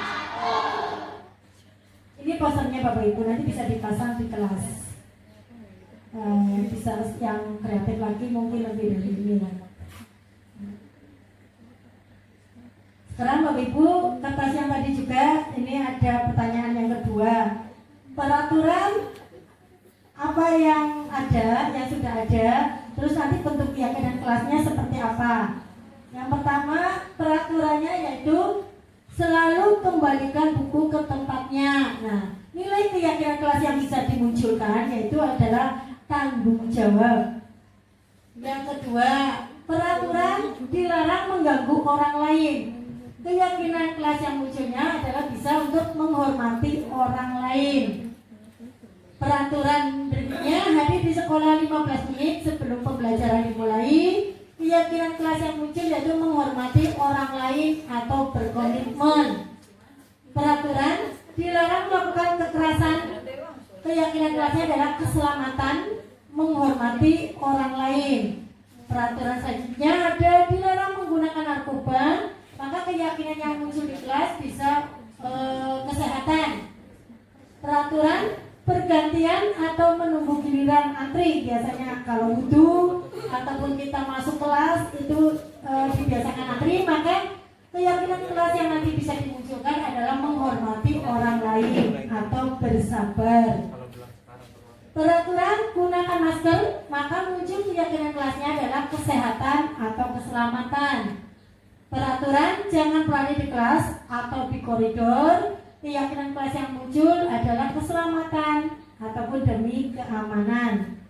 Ini posternya Bapak Ibu, nanti bisa dipasang di kelas. Bisa yang kreatif lagi mungkin lebih dari ini lah. Sekarang Bapak Ibu, kertas yang tadi juga ini ada pertanyaan yang kedua. Peraturan apa yang sudah ada, terus nanti bentuk keyakinan kelasnya seperti apa. Yang pertama, peraturannya yaitu selalu kembalikan buku ke tempatnya. Nah, nilai keyakinan kelas yang bisa dimunculkan yaitu adalah tanggung jawab. Yang kedua, peraturan dilarang mengganggu orang lain. Keyakinan kelas yang munculnya adalah bisa untuk menghormati orang lain. Peraturan berikutnya, hadir di sekolah 15 menit sebelum pembelajaran dimulai. Keyakinan kelas yang muncul yaitu menghormati orang lain atau berkomitmen. Peraturan dilarang melakukan kekerasan. Keyakinan kelasnya adalah keselamatan, menghormati orang lain. Peraturan selanjutnya ada dilarang menggunakan narkoba. Maka keyakinan yang muncul di kelas bisa kesehatan. Peraturan pergantian atau menunggu giliran antri. Biasanya kalau wudhu ataupun kita masuk kelas itu dibiasakan antri. Maka keyakinan kelas yang nanti bisa dimunculkan adalah menghormati orang lain atau bersabar. Peraturan gunakan masker. Maka muncul keyakinan kelasnya adalah kesehatan atau keselamatan. Peraturan jangan berlari di kelas atau di koridor. Keyakinan kelas yang muncul adalah keselamatan ataupun demi keamanan.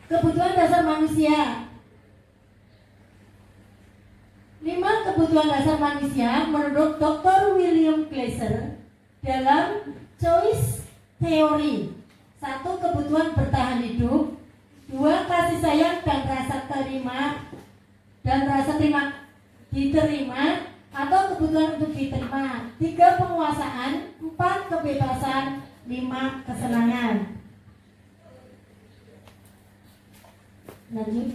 Kebutuhan dasar manusia. 5 kebutuhan dasar manusia menurut Dr. William Glasser dalam Choice Theory. 1. Kebutuhan bertahan hidup. 2. Kasih sayang dan rasa diterima atau kebutuhan untuk diterima. 3. Penguasaan. 4. Kebebasan. 5. Kesenangan. Lanjut.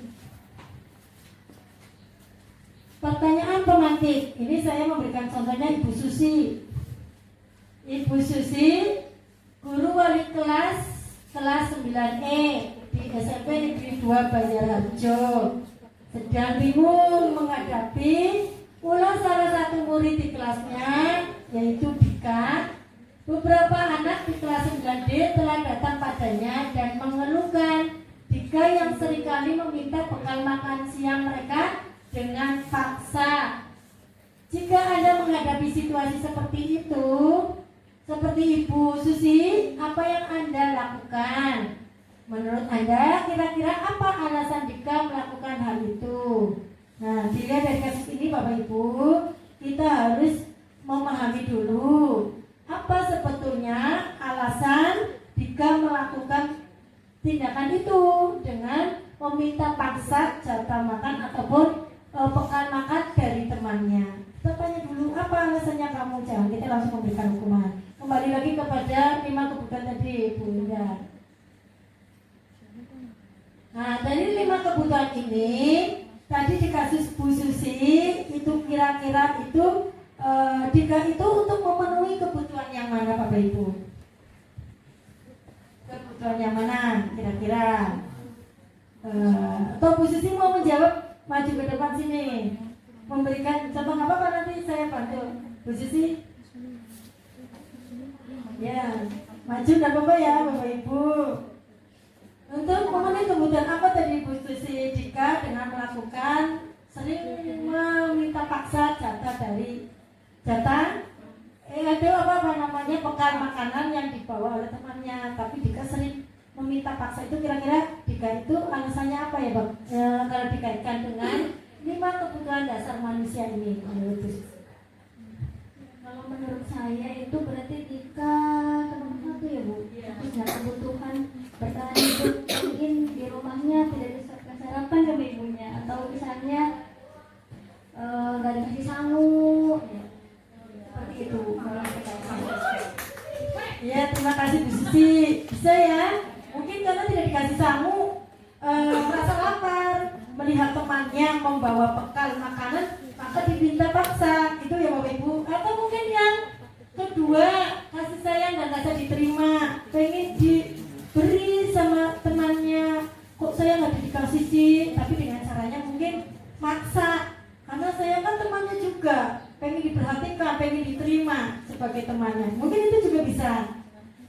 Pertanyaan pemantik. Ini saya memberikan contohnya Ibu Susi. Ibu Susi, guru wali kelas 9E di SMP Negeri 2 Banjarharjo, sedang bingung menghadapi ulah salah satu murid di kelasnya, yaitu Dika. Beberapa anak di kelas 9D telah datang padanya dan mengeluhkan Dika yang seringkali meminta bekal makan siang mereka dengan paksa. Jika Anda menghadapi situasi seperti itu, seperti Ibu Susi, apa yang Anda lakukan? Menurut Anda, kira-kira apa alasan Dika melakukan hal itu? Nah, dilihat dari kasus ini Bapak Ibu, kita harus memahami dulu apa sebetulnya alasan Dika melakukan tindakan itu dengan meminta paksa jatah makan ataupun bekal makan dari temannya. Kita tanya dulu, apa alasannya kamu? Jangan kita langsung memberikan hukuman. Kembali lagi kepada 5 kebutuhan tadi, Bu Indah. Nah, dari 5 kebutuhan ini, tadi di kasus Bu Susi, itu kira-kira itu Dika itu untuk memenuhi kebutuhan yang mana Bapak Ibu? Kebutuhan yang mana kira-kira? Atau Bu Susi mau menjawab, maju ke depan sini, memberikan contoh apa nanti saya bantu. Bu Susi, ya, maju nggak apa-apa ya Bapak Ibu. Untuk memenuhi kebutuhan apa tadi Bu Susi Dika dengan melakukan sering meminta paksa jatah itu apa namanya bekal makanan yang dibawa oleh temannya, tapi Dika sering meminta paksa. Itu kira-kira Dika itu alasannya apa ya Bang? Kalau dikaitkan dengan 5 kebutuhan dasar manusia ini menurut Bu Susi. Kalau menurut saya itu berarti Dika nomor 1 ya Bu. Punya kebutuhan bertahan hidup, mungkin di rumahnya tidak bisa sarapan sama ibunya, atau misalnya nggak dikasih sangu, ya. Seperti itu. Ya, terima kasih Bu Susi. Bisa ya? Mungkin karena tidak dikasih sangu, merasa lapar, melihat temannya membawa bekal makanan, maka diminta paksa. Itu ya Bapak Ibu. Atau mungkin yang kedua, kasih sayang dan rasa diterima, pengen diberi sama temannya. Kok saya nggak dikasih sih? Tapi dengan caranya mungkin maksa. Karena saya kan temannya juga, pengen diperhatikan, pengen diterima sebagai temannya. Mungkin itu juga bisa.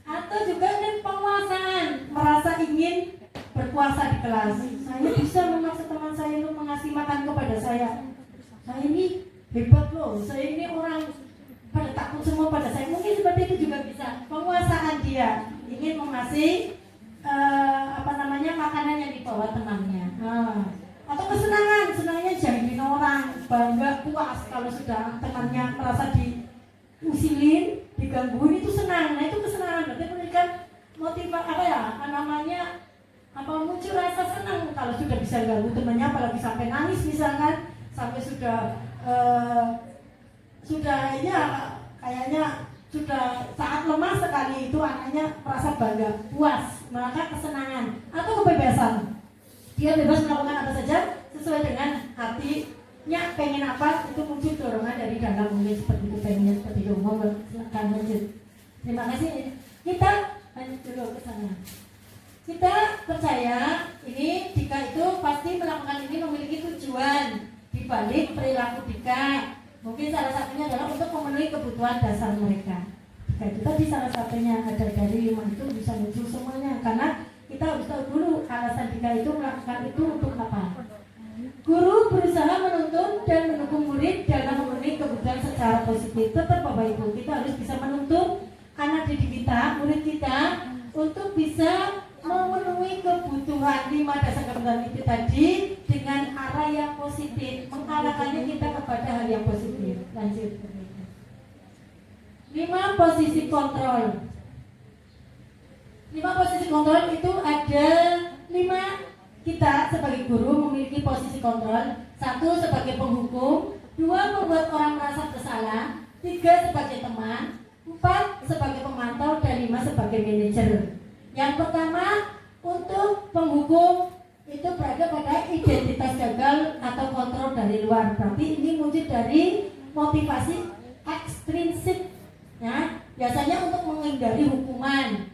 Atau juga dengan penguasaan, merasa ingin berkuasa di kelas. Saya bisa memaksa teman saya untuk mengasih makan kepada saya. Saya ini hebat loh, saya ini orang pada takut semua pada saya. Mungkin seperti itu juga bisa. Penguasaan dia ingin mengasih makanan yang dibawa temannya. Atau kesenangan, senangnya jahilin orang, bangga, puas kalau sudah temannya merasa diusilin, digangguin, itu senang. Nah itu kesenangan, berarti memberikan motivasi muncul rasa senang kalau sudah bisa ganggu temannya, apalagi sampai nangis misalkan, sampai sudah ya kayaknya sudah sangat lemah sekali, itu anaknya merasa bangga, puas, maka kesenangan. Atau kebebasan, dia bebas melakukan apa saja sesuai dengan hatinya, pengen apa itu muncul dorongan dari dalam, mungkin seperti itu, pengen seperti itu. Silakan lanjut. Terima kasih. Kita lanjut dulu ke sana. Kita percaya ini Dika itu pasti melakukan ini memiliki tujuan di balik perilaku Dika. Mungkin salah satunya adalah untuk memenuhi kebutuhan dasar mereka. Dika itu tadi salah satunya, ada dari 5 itu bisa muncul semuanya. Karena kita harus tahu dulu alasan Dika itu melakukan itu untuk apa. Guru berusaha menuntun dan mendukung murid dalam memenuhi kebutuhan secara positif. Tetap Bapak Ibu, kita harus bisa menuntun anak didik kita, murid kita untuk bisa memenuhi kebutuhan 5 dasar kebutuhan itu tadi dengan arah yang positif, mengarahkannya kita kepada hal yang positif. Lanjut. 5 posisi kontrol. 5 posisi kontrol itu ada 5. Kita sebagai guru memiliki posisi kontrol. 1 sebagai penghukum, 2 membuat orang merasa bersalah, 3 sebagai teman, 4 sebagai pemantau, dan 5 sebagai manajer. Yang pertama, untuk penghukum itu berada pada identitas gagal atau kontrol dari luar. Berarti ini muncul dari motivasi ekstrinsik, ya, biasanya untuk menghindari hukuman.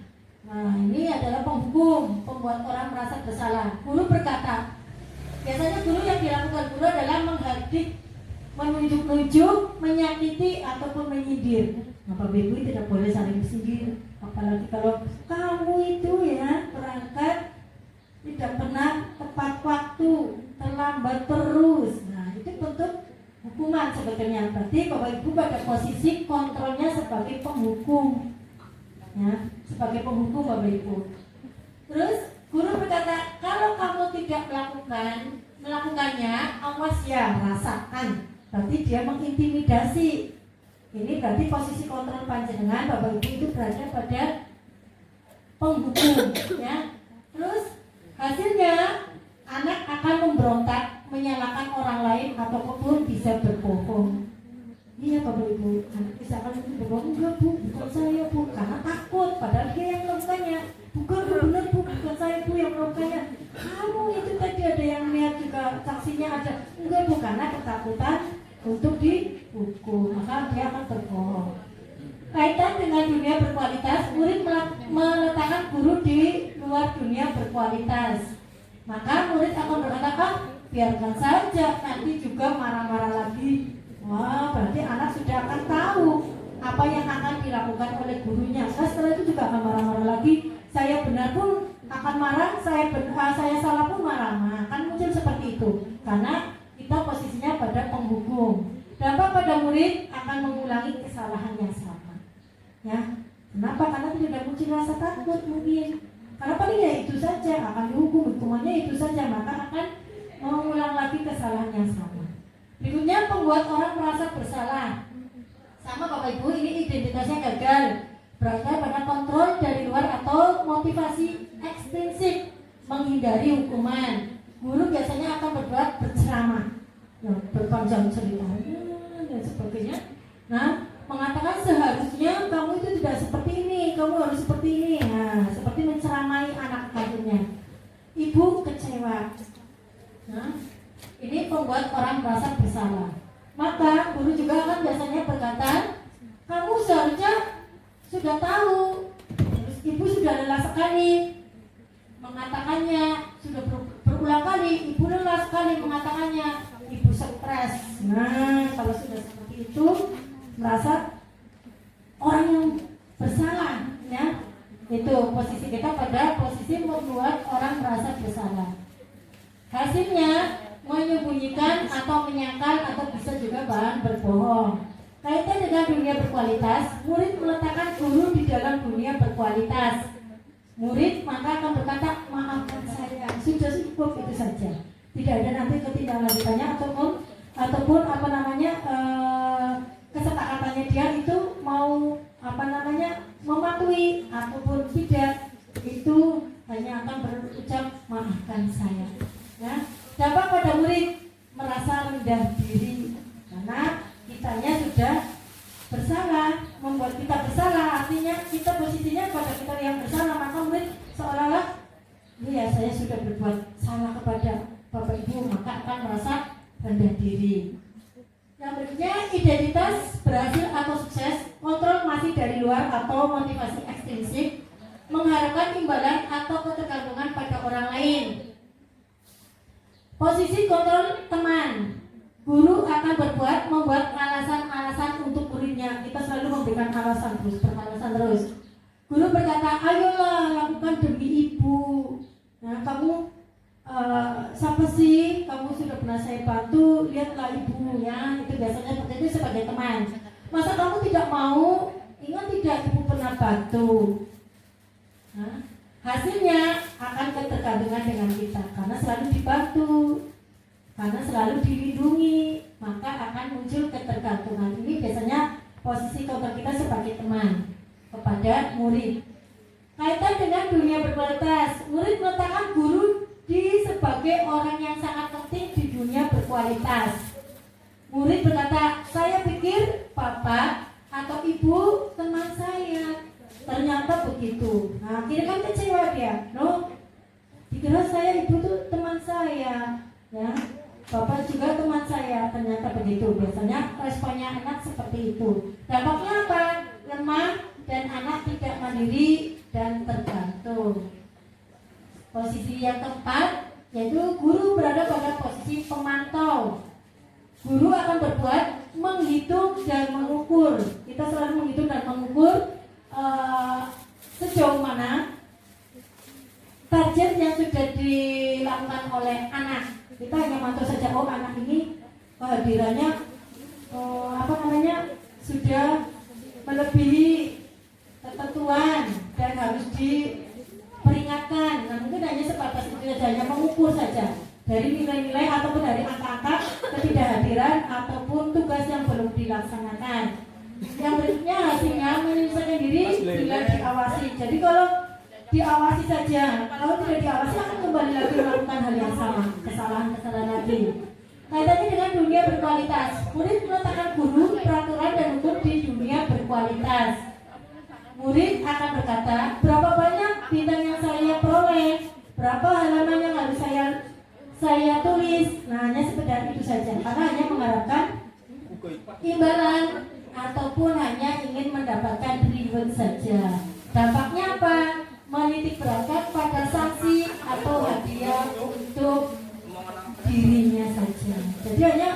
Nah, ini adalah penghukum, pembuat orang merasa bersalah. Guru berkata, biasanya guru yang dilakukan guru adalah menghardik, menunjuk-nunjuk, menyakiti ataupun menyindir. Bapak Ibu tidak boleh saling sindir, apalagi kalau kamu itu ya berangkat tidak pernah tepat waktu, terlambat terus. Nah itu bentuk hukuman sebetulnya. Berarti Bapak Ibu pada posisi kontrolnya sebagai penghukum, ya, sebagai penghukum Bapak Ibu. Terus guru berkata, kalau kamu tidak melakukannya, awas ya, rasakan. Berarti dia mengintimidasi. Ini berarti posisi kontrol panjenengan Bapak Ibu itu berada pada penghukum, ya. Terus hasilnya anak akan memberontak, menyalahkan orang lain ataupun bisa berbohong. Iya Bapak Ibu, anak misalkan berbohong, enggak Bu, bukan saya Bu, karena takut, padahal dia yang melakukannya. Bukan Bu, benar Bu, bukan saya Bu yang melakukannya. Kamu itu tadi ada yang lihat juga, saksinya ada. Enggak Bu, karena ketakutan untuk dihukum, maka dia akan berbohong. Kaitan dengan dunia berkualitas, murid meletakkan guru di luar dunia berkualitas. Maka murid akan berkata, biarkan saja, nanti juga marah-marah lagi. Wah, berarti anak sudah akan tahu apa yang akan dilakukan oleh gurunya. Nah, setelah itu juga akan marah-marah lagi. Saya benar pun akan akan marah, saya salah pun marah. Nah, kan muncul seperti itu karena kita posisinya pada penghukum. Dampak pada murid akan mengulangi kesalahan yang sama. Ya, kenapa? Karena tidak muncul rasa takut mungkin. Karena paling ya itu saja akan dihukum, hukumannya itu saja, maka akan mengulang lagi kesalahan yang sama. Berikutnya, membuat orang merasa bersalah. Sama Bapak Ibu, ini identitasnya gagal. Berasal pada kontrol dari luar atau motivasi ekstrinsik menghindari hukuman. Guru biasanya akan berbuat berceramah, berpanjang cerita dan sebagainya. Nah, mengatakan seharusnya kamu itu tidak seperti ini, kamu harus seperti ini. Nah, seperti menceramai anak kandungnya. Ibu kecewa. Nah, ini membuat orang merasa bersalah. Maka guru juga akan biasanya berkata, kamu seharusnya sudah tahu. Terus ibu sudah lelah sekali mengatakannya, sudah berulang kali ibu lelah sekali mengatakannya, ibu stres. Nah, kalau sudah seperti itu, merasa orang yang bersalah, ya. Itu posisi kita pada posisi membuat orang merasa bersalah. Hasilnya menyembunyikan atau menyangkal atau bisa juga bahan berbohong. Kaitan dengan dunia berkualitas, murid meletakkan guru di dalam dunia berkualitas. Murid maka akan berkata, maafkan saya, sudah cukup itu saja. Tidak ada nanti ketindaklanjutannya ataupun kesepakatannya dia itu mau mematuhi ataupun tidak, itu hanya akan berucap maafkan saya. Ya, dapat pada murid merasa rendah diri karena kitanya sudah bersalah, membuat kita bersalah, artinya kita posisinya pada kita yang bersalah, maka murid seolah-olah ya saya sudah berbuat salah kepada Bapak Ibu, maka akan merasa rendah diri. Yang berikutnya, identitas berhasil atau sukses, kontrol masih dari luar atau motivasi ekstrinsik, mengharapkan imbalan atau ketergantungan pada orang lain. Posisi kontrol teman, guru akan membuat alasan-alasan untuk muridnya. Kita selalu memberikan alasan terus. Guru berkata, ayolah lakukan demi ibu. Nah, kamu siapa sih? Kamu sudah pernah saya bantu, lihatlah ibunya. Itu biasanya seperti itu sebagai teman. Masa kamu tidak mau? Ingat tidak ibu pernah bantu? Nah, hasilnya akan ketergantungan dengan kita karena selalu dibantu, karena selalu dilindungi, maka akan muncul ketergantungan. Ini biasanya posisi kontrol kita sebagai teman kepada murid. Kaitan dengan dunia berkualitas, murid meletakkan guru sebagai orang yang sangat penting di dunia berkualitas. Murid berkata, saya pikir Bapak atau Ibu teman saya. Ternyata begitu. Nah, akhirnya kan kecewa dia. Dikira saya ibu tuh teman saya, ya. Bapak juga teman saya. Ternyata begitu. Biasanya responnya anak seperti itu. Dampaknya apa? Lemah dan anak tidak mandiri dan tergantung. Posisi yang keempat yaitu guru berada pada posisi pemantau. Guru akan berbuat menghitung dan mengukur. Kita selalu menghitung dan mengukur sejauh mana target yang sudah dilakukan oleh anak. Kita hanya mantau saja, anak ini kehadirannya sudah melebihi ketentuan dan harus diperingatkan. Nah, mungkin hanya sebatas itu saja, hanya mengukur saja dari nilai-nilai ataupun dari angka-angka ketidakhadiran ataupun tugas yang belum dilaksanakan. Yang berikutnya hasilnya menyelesaikan diri bila diawasi. Jadi kalau diawasi saja, kalau tidak diawasi akan kembali lagi melakukan hal yang sama, kesalahan-kesalahan lagi. Kaitannya dengan dunia berkualitas, murid meletakkan guru, peraturan dan hukum di dunia berkualitas. Murid akan berkata, berapa banyak bintang yang saya peroleh, berapa halaman yang harus saya tulis. Nah, hanya sekedar itu saja, karena hanya mengharapkan imbalan ataupun hanya ingin mendapatkan reward saja. Dampaknya apa? Menitik beratkan pada sanksi atau hadiah untuk dirinya saja. Jadi hanya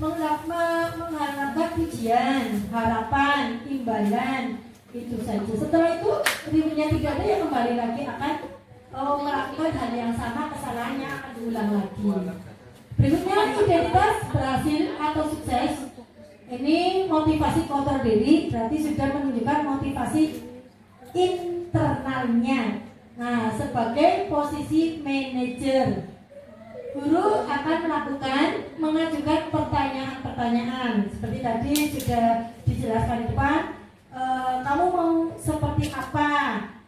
mengharapkan pujian, harapan, imbalan, itu saja. Setelah itu rewardnya tidak ada, yang kembali lagi akan melakukan hal yang sama, kesalahannya akan diulang lagi. Berikutnya, identitas berhasil atau sukses. Ini motivasi kontrol diri, berarti sudah menunjukkan motivasi internalnya. Nah, sebagai posisi manajer, guru akan mengajukan pertanyaan-pertanyaan. Seperti tadi sudah dijelaskan di depan, kamu mau seperti apa?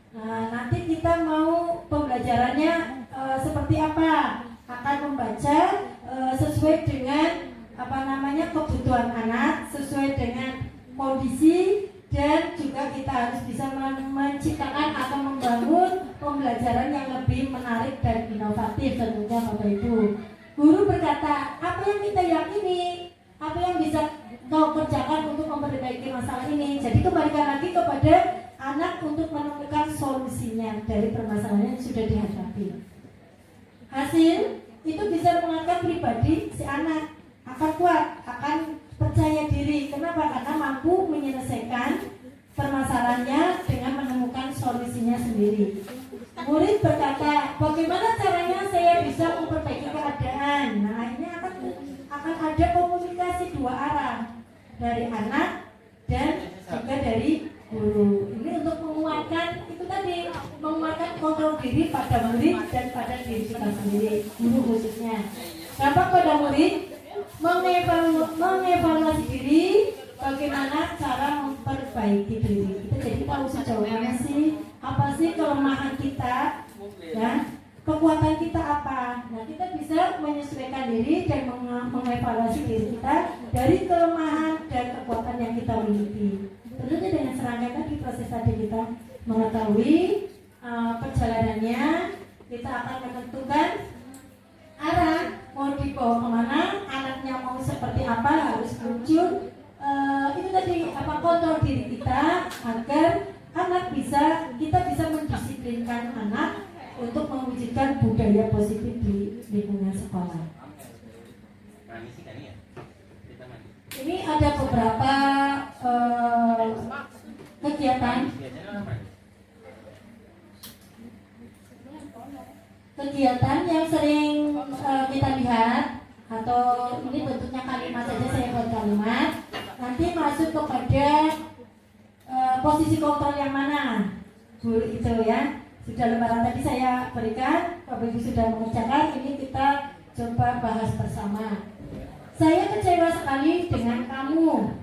Nah, nanti kita mau pembelajarannya seperti apa? Akan membaca sesuai dengan kebutuhan anak, sesuai dengan kondisi, dan juga kita harus bisa menciptakan atau membangun pembelajaran yang lebih menarik dan inovatif tentunya Bapak Ibu. Guru berkata, apa yang kita yakini, apa yang bisa kau kerjakan untuk memperbaiki masalah ini. Jadi kembalikan lagi kepada anak untuk menemukan solusinya dari permasalahan yang sudah dihadapi. Hasil itu bisa mengangkat pribadi si anak akan kuat, akan percaya diri. Kenapa? Karena mampu menyelesaikan permasalahannya dengan menemukan solusinya sendiri. Murid berkata, bagaimana caranya saya bisa memperbaiki keadaan? Nah, ini akan ada komunikasi dua arah dari anak dan juga dari guru. Ini untuk menguatkan itu tadi, menguatkan kontrol diri pada murid dan pada diri kita sendiri, guru khususnya. Dampak pada murid, mengevaluasi diri, bagaimana cara memperbaiki diri. Kita jadi tahu sejauh mana sih, apa sih kelemahan kita, ya, kekuatan kita apa. Nah, kita bisa menyesuaikan diri dan mengevaluasi diri kita dari kelemahan dan kekuatan yang kita miliki. Tentunya dengan serangkaian tadi proses tadi kita mengetahui perjalanannya, kita akan menentukan arah mau dibawa kemana, anaknya mau seperti apa, harus muncul itu tadi kontrol diri kita agar kita bisa mendisiplinkan anak untuk mewujudkan budaya positif di lingkungan sekolah. Ini ada beberapa kegiatan yang sering kita lihat, atau ini bentuknya kalimat saja, saya buat kalimat. Nanti masuk kepada posisi kontrol yang mana, guru itu ya. Sudah lembaran tadi saya berikan, Bapak Ibu sudah mengerjakan. Ini kita coba bahas bersama. Saya kecewa sekali dengan kamu.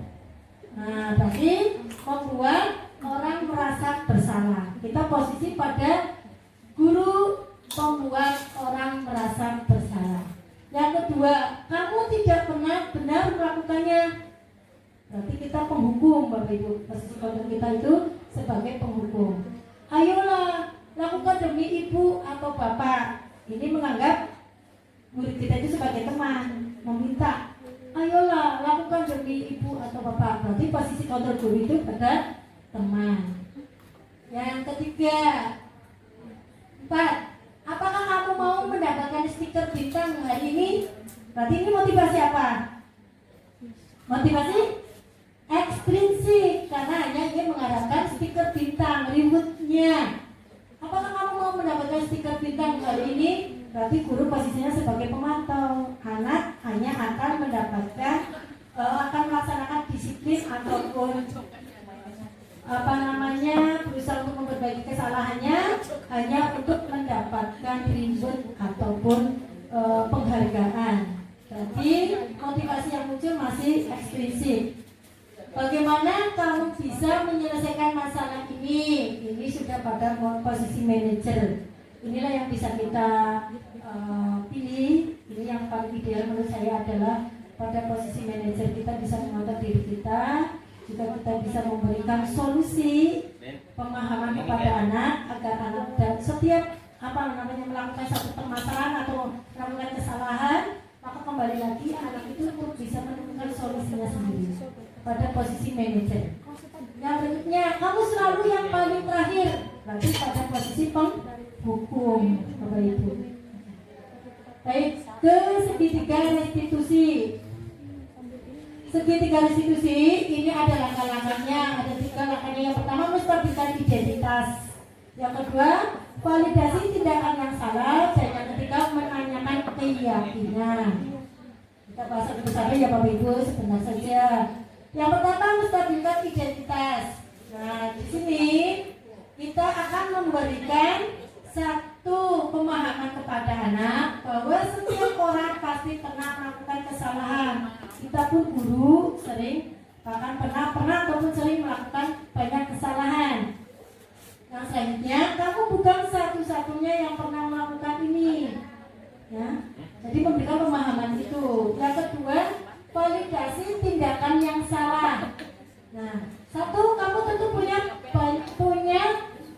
Nah, berarti membuat orang merasa bersalah. Kita posisi pada guru membuat orang merasa bersalah. Yang kedua, kamu tidak pernah benar melakukannya. Berarti kita penghukum, Bapak Ibu. Posisi kontrol kita itu sebagai penghukum. Ayolah, lakukan demi ibu atau bapak. Ini menganggap murid kita itu sebagai teman, meminta. Ayolah, lakukan demi ibu atau bapak. Berarti posisi kontrol guru itu pada teman. Yang ketiga, 4. Apakah kamu mau mendapatkan stiker bintang hari ini? Berarti ini motivasi apa? Motivasi ekstrinsik, karena hanya ingin mengharapkan stiker bintang, rewardnya. Apakah kamu mau mendapatkan stiker bintang hari ini? Berarti guru posisinya sebagai pemantau. Anak hanya akan mendapatkan, akan melaksanakan disiplin ataupun berusaha untuk memperbaiki kesalahannya hanya untuk mendapatkan reward ataupun penghargaan. Berarti motivasi yang muncul masih ekstrinsik. Bagaimana kamu bisa menyelesaikan masalah ini? Ini sudah pada posisi manajer. Inilah yang bisa kita pilih. Ini yang paling ideal menurut saya adalah pada posisi manajer. Kita bisa mengatur diri kita, juga kita bisa memberikan solusi pemahaman kepada anak agar anak dan setiap melakukan satu permasalahan atau melakukan kesalahan, maka kembali lagi anak itu untuk bisa menemukan solusinya sendiri pada posisi manajer. Yang berikutnya, kamu selalu yang paling terakhir, berarti pada posisi penghukum, Bapak Ibu. Baik, ke segitiga restitusi. Segitiga restitusi ini ada langkah-langkahnya, ada 3 langkahnya. Yang pertama, menstabilkan identitas. Yang kedua, validasi tindakan yang salah. keyakinan. Kita bahas bersama ya Bapak Ibu sebentar saja. Yang pertama menstabilkan identitas. Nah, di sini kita akan memberikan satu pemahaman kepada anak bahwa setiap orang pasti pernah melakukan kesalahan. Kita pun guru sering bahkan pernah ataupun sering melakukan banyak kesalahan. Yang selanjutnya, kamu bukan satu-satunya yang pernah melakukan ini. Ya, jadi memberikan pemahaman itu. Yang kedua, validasi tindakan yang salah. Nah, satu, kamu tentu punya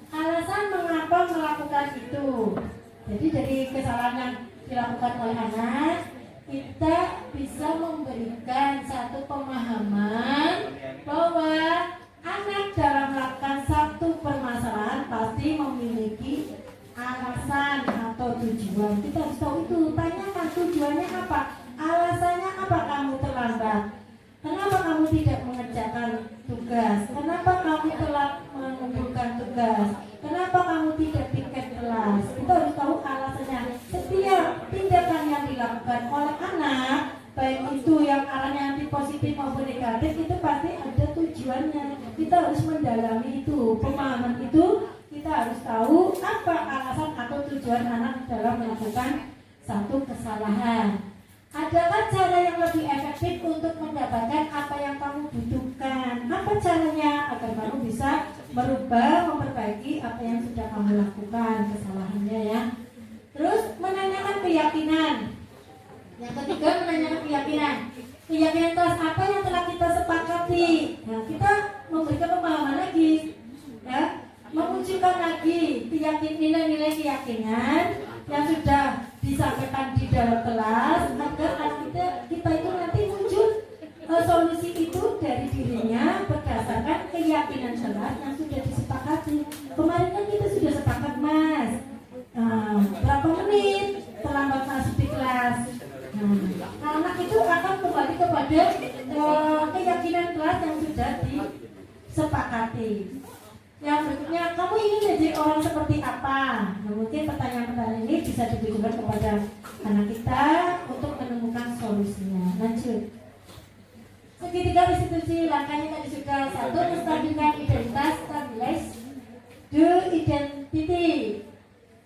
alasan mengapa melakukan itu. Jadi dari kesalahan yang dilakukan oleh anak, kita bisa memberikan satu pemahaman bahwa anak dalam melakukan satu permasalahan pasti memiliki alasan atau tujuan. Kita harus tahu itu. Tanyakan tujuannya apa, alasannya apa kamu terlambat, kenapa kamu tidak mengerjakan tugas, kenapa kamu telah mengumpulkan tugas, kenapa kamu tidak piket kelas. Kita harus tahu alasannya. Setiap tindakan yang dilakukan oleh anak, baik itu yang arahnya nanti positif maupun negatif, itu pasti ada tujuannya. Kita harus mendalami itu. Pemahaman itu kita harus tahu apa alasan atau tujuan anak dalam melakukan satu kesalahan. Adakah cara yang lebih efektif untuk mendapatkan apa yang kamu butuhkan? Apa caranya agar kamu bisa merubah, memperbaiki apa yang sudah kamu lakukan kesalahannya ya. Terus menanyakan keyakinan. Yang ketiga, menanyakan keyakinan. Keyakinan kelas apa yang telah kita sepakati. Nah, kita memberikan pemahaman lagi ya, memunculkan lagi nilai-nilai keyakinan yang sudah disampaikan di dalam kelas agar kita itu nanti muncul solusi itu dari dirinya berdasarkan keyakinan kelas yang sudah disepakati. Kemarin kan kita sudah sepakat Mas, berapa menit terlambat masuk di kelas. Nah, anak itu akan kembali kepada keyakinan kelas yang sudah disepakati. Yang berikutnya, kamu ingin jadi orang seperti apa? Nah, mungkin pertanyaan-pertanyaan ini bisa ditujukan kepada anak kita untuk menemukan solusinya. Lanjut. Segitiga restitusi, langkahnya tadi sudah. Satu, menstabilkan identitas, stabilize the identity.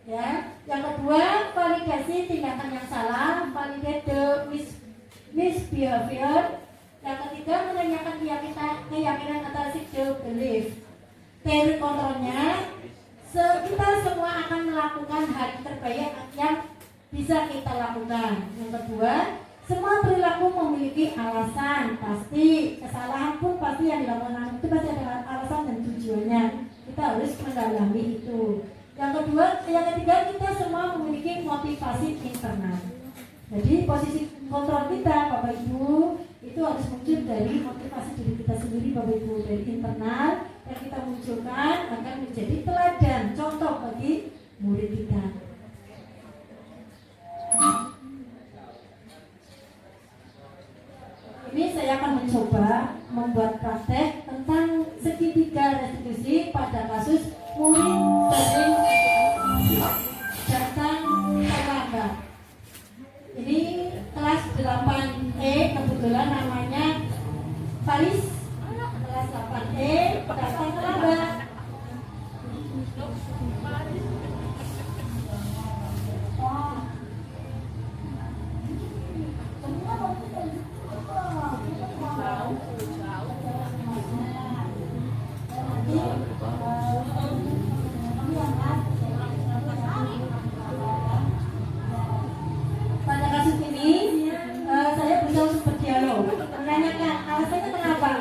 Ya. Yang kedua, validasi tindakan yang salah, validate the misbehavior. Yang ketiga, menanyakan keyakinan atas the belief. Teori kontrolnya, kita semua akan melakukan hal terbaik yang bisa kita lakukan. Yang kedua, semua perilaku memiliki alasan. Pasti kesalahan pun pasti yang dilakukan itu pasti ada alasan dan tujuannya. Kita harus mendalami itu. Yang ketiga, kita semua memiliki motivasi internal. Jadi posisi kontrol kita, Bapak Ibu, itu harus muncul dari motivasi diri kita sendiri, Bapak Ibu, dari internal yang kita munculkan akan menjadi teladan, contoh bagi murid kita. Ini saya akan mencoba membuat praktek tentang segitiga restitusi pada kasus murid sering datang terlambat. Ini kelas 8E, kebetulan namanya Faris. Kelas 8E datang terlambat. Pada kasus ini saya berusaha untuk berdialog, menanyakan alasannya kenapa.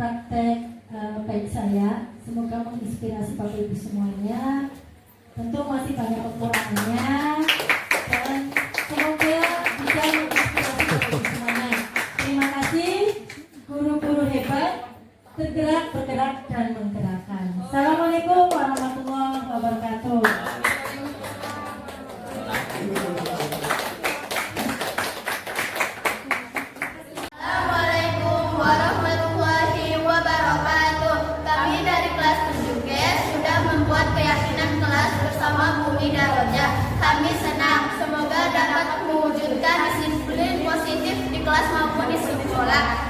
praktek baik saya. Semoga menginspirasi Bapak Ibu semuanya. Tentu masih banyak kekurangannya dan semoga bisa menginspirasi Bapak Ibu semuanya. Terima kasih guru-guru hebat, tergerak, bergerak, dan menggerakkan. Assalamualaikum warahmatullahi wabarakatuh. Assalamualaikum warahmatullahi wabarakatuh. Kami dari kelas 7G sudah membuat keyakinan kelas bersama Bumi Daroja. Kami senang, semoga dapat mewujudkan disiplin positif di kelas maupun di sekolah.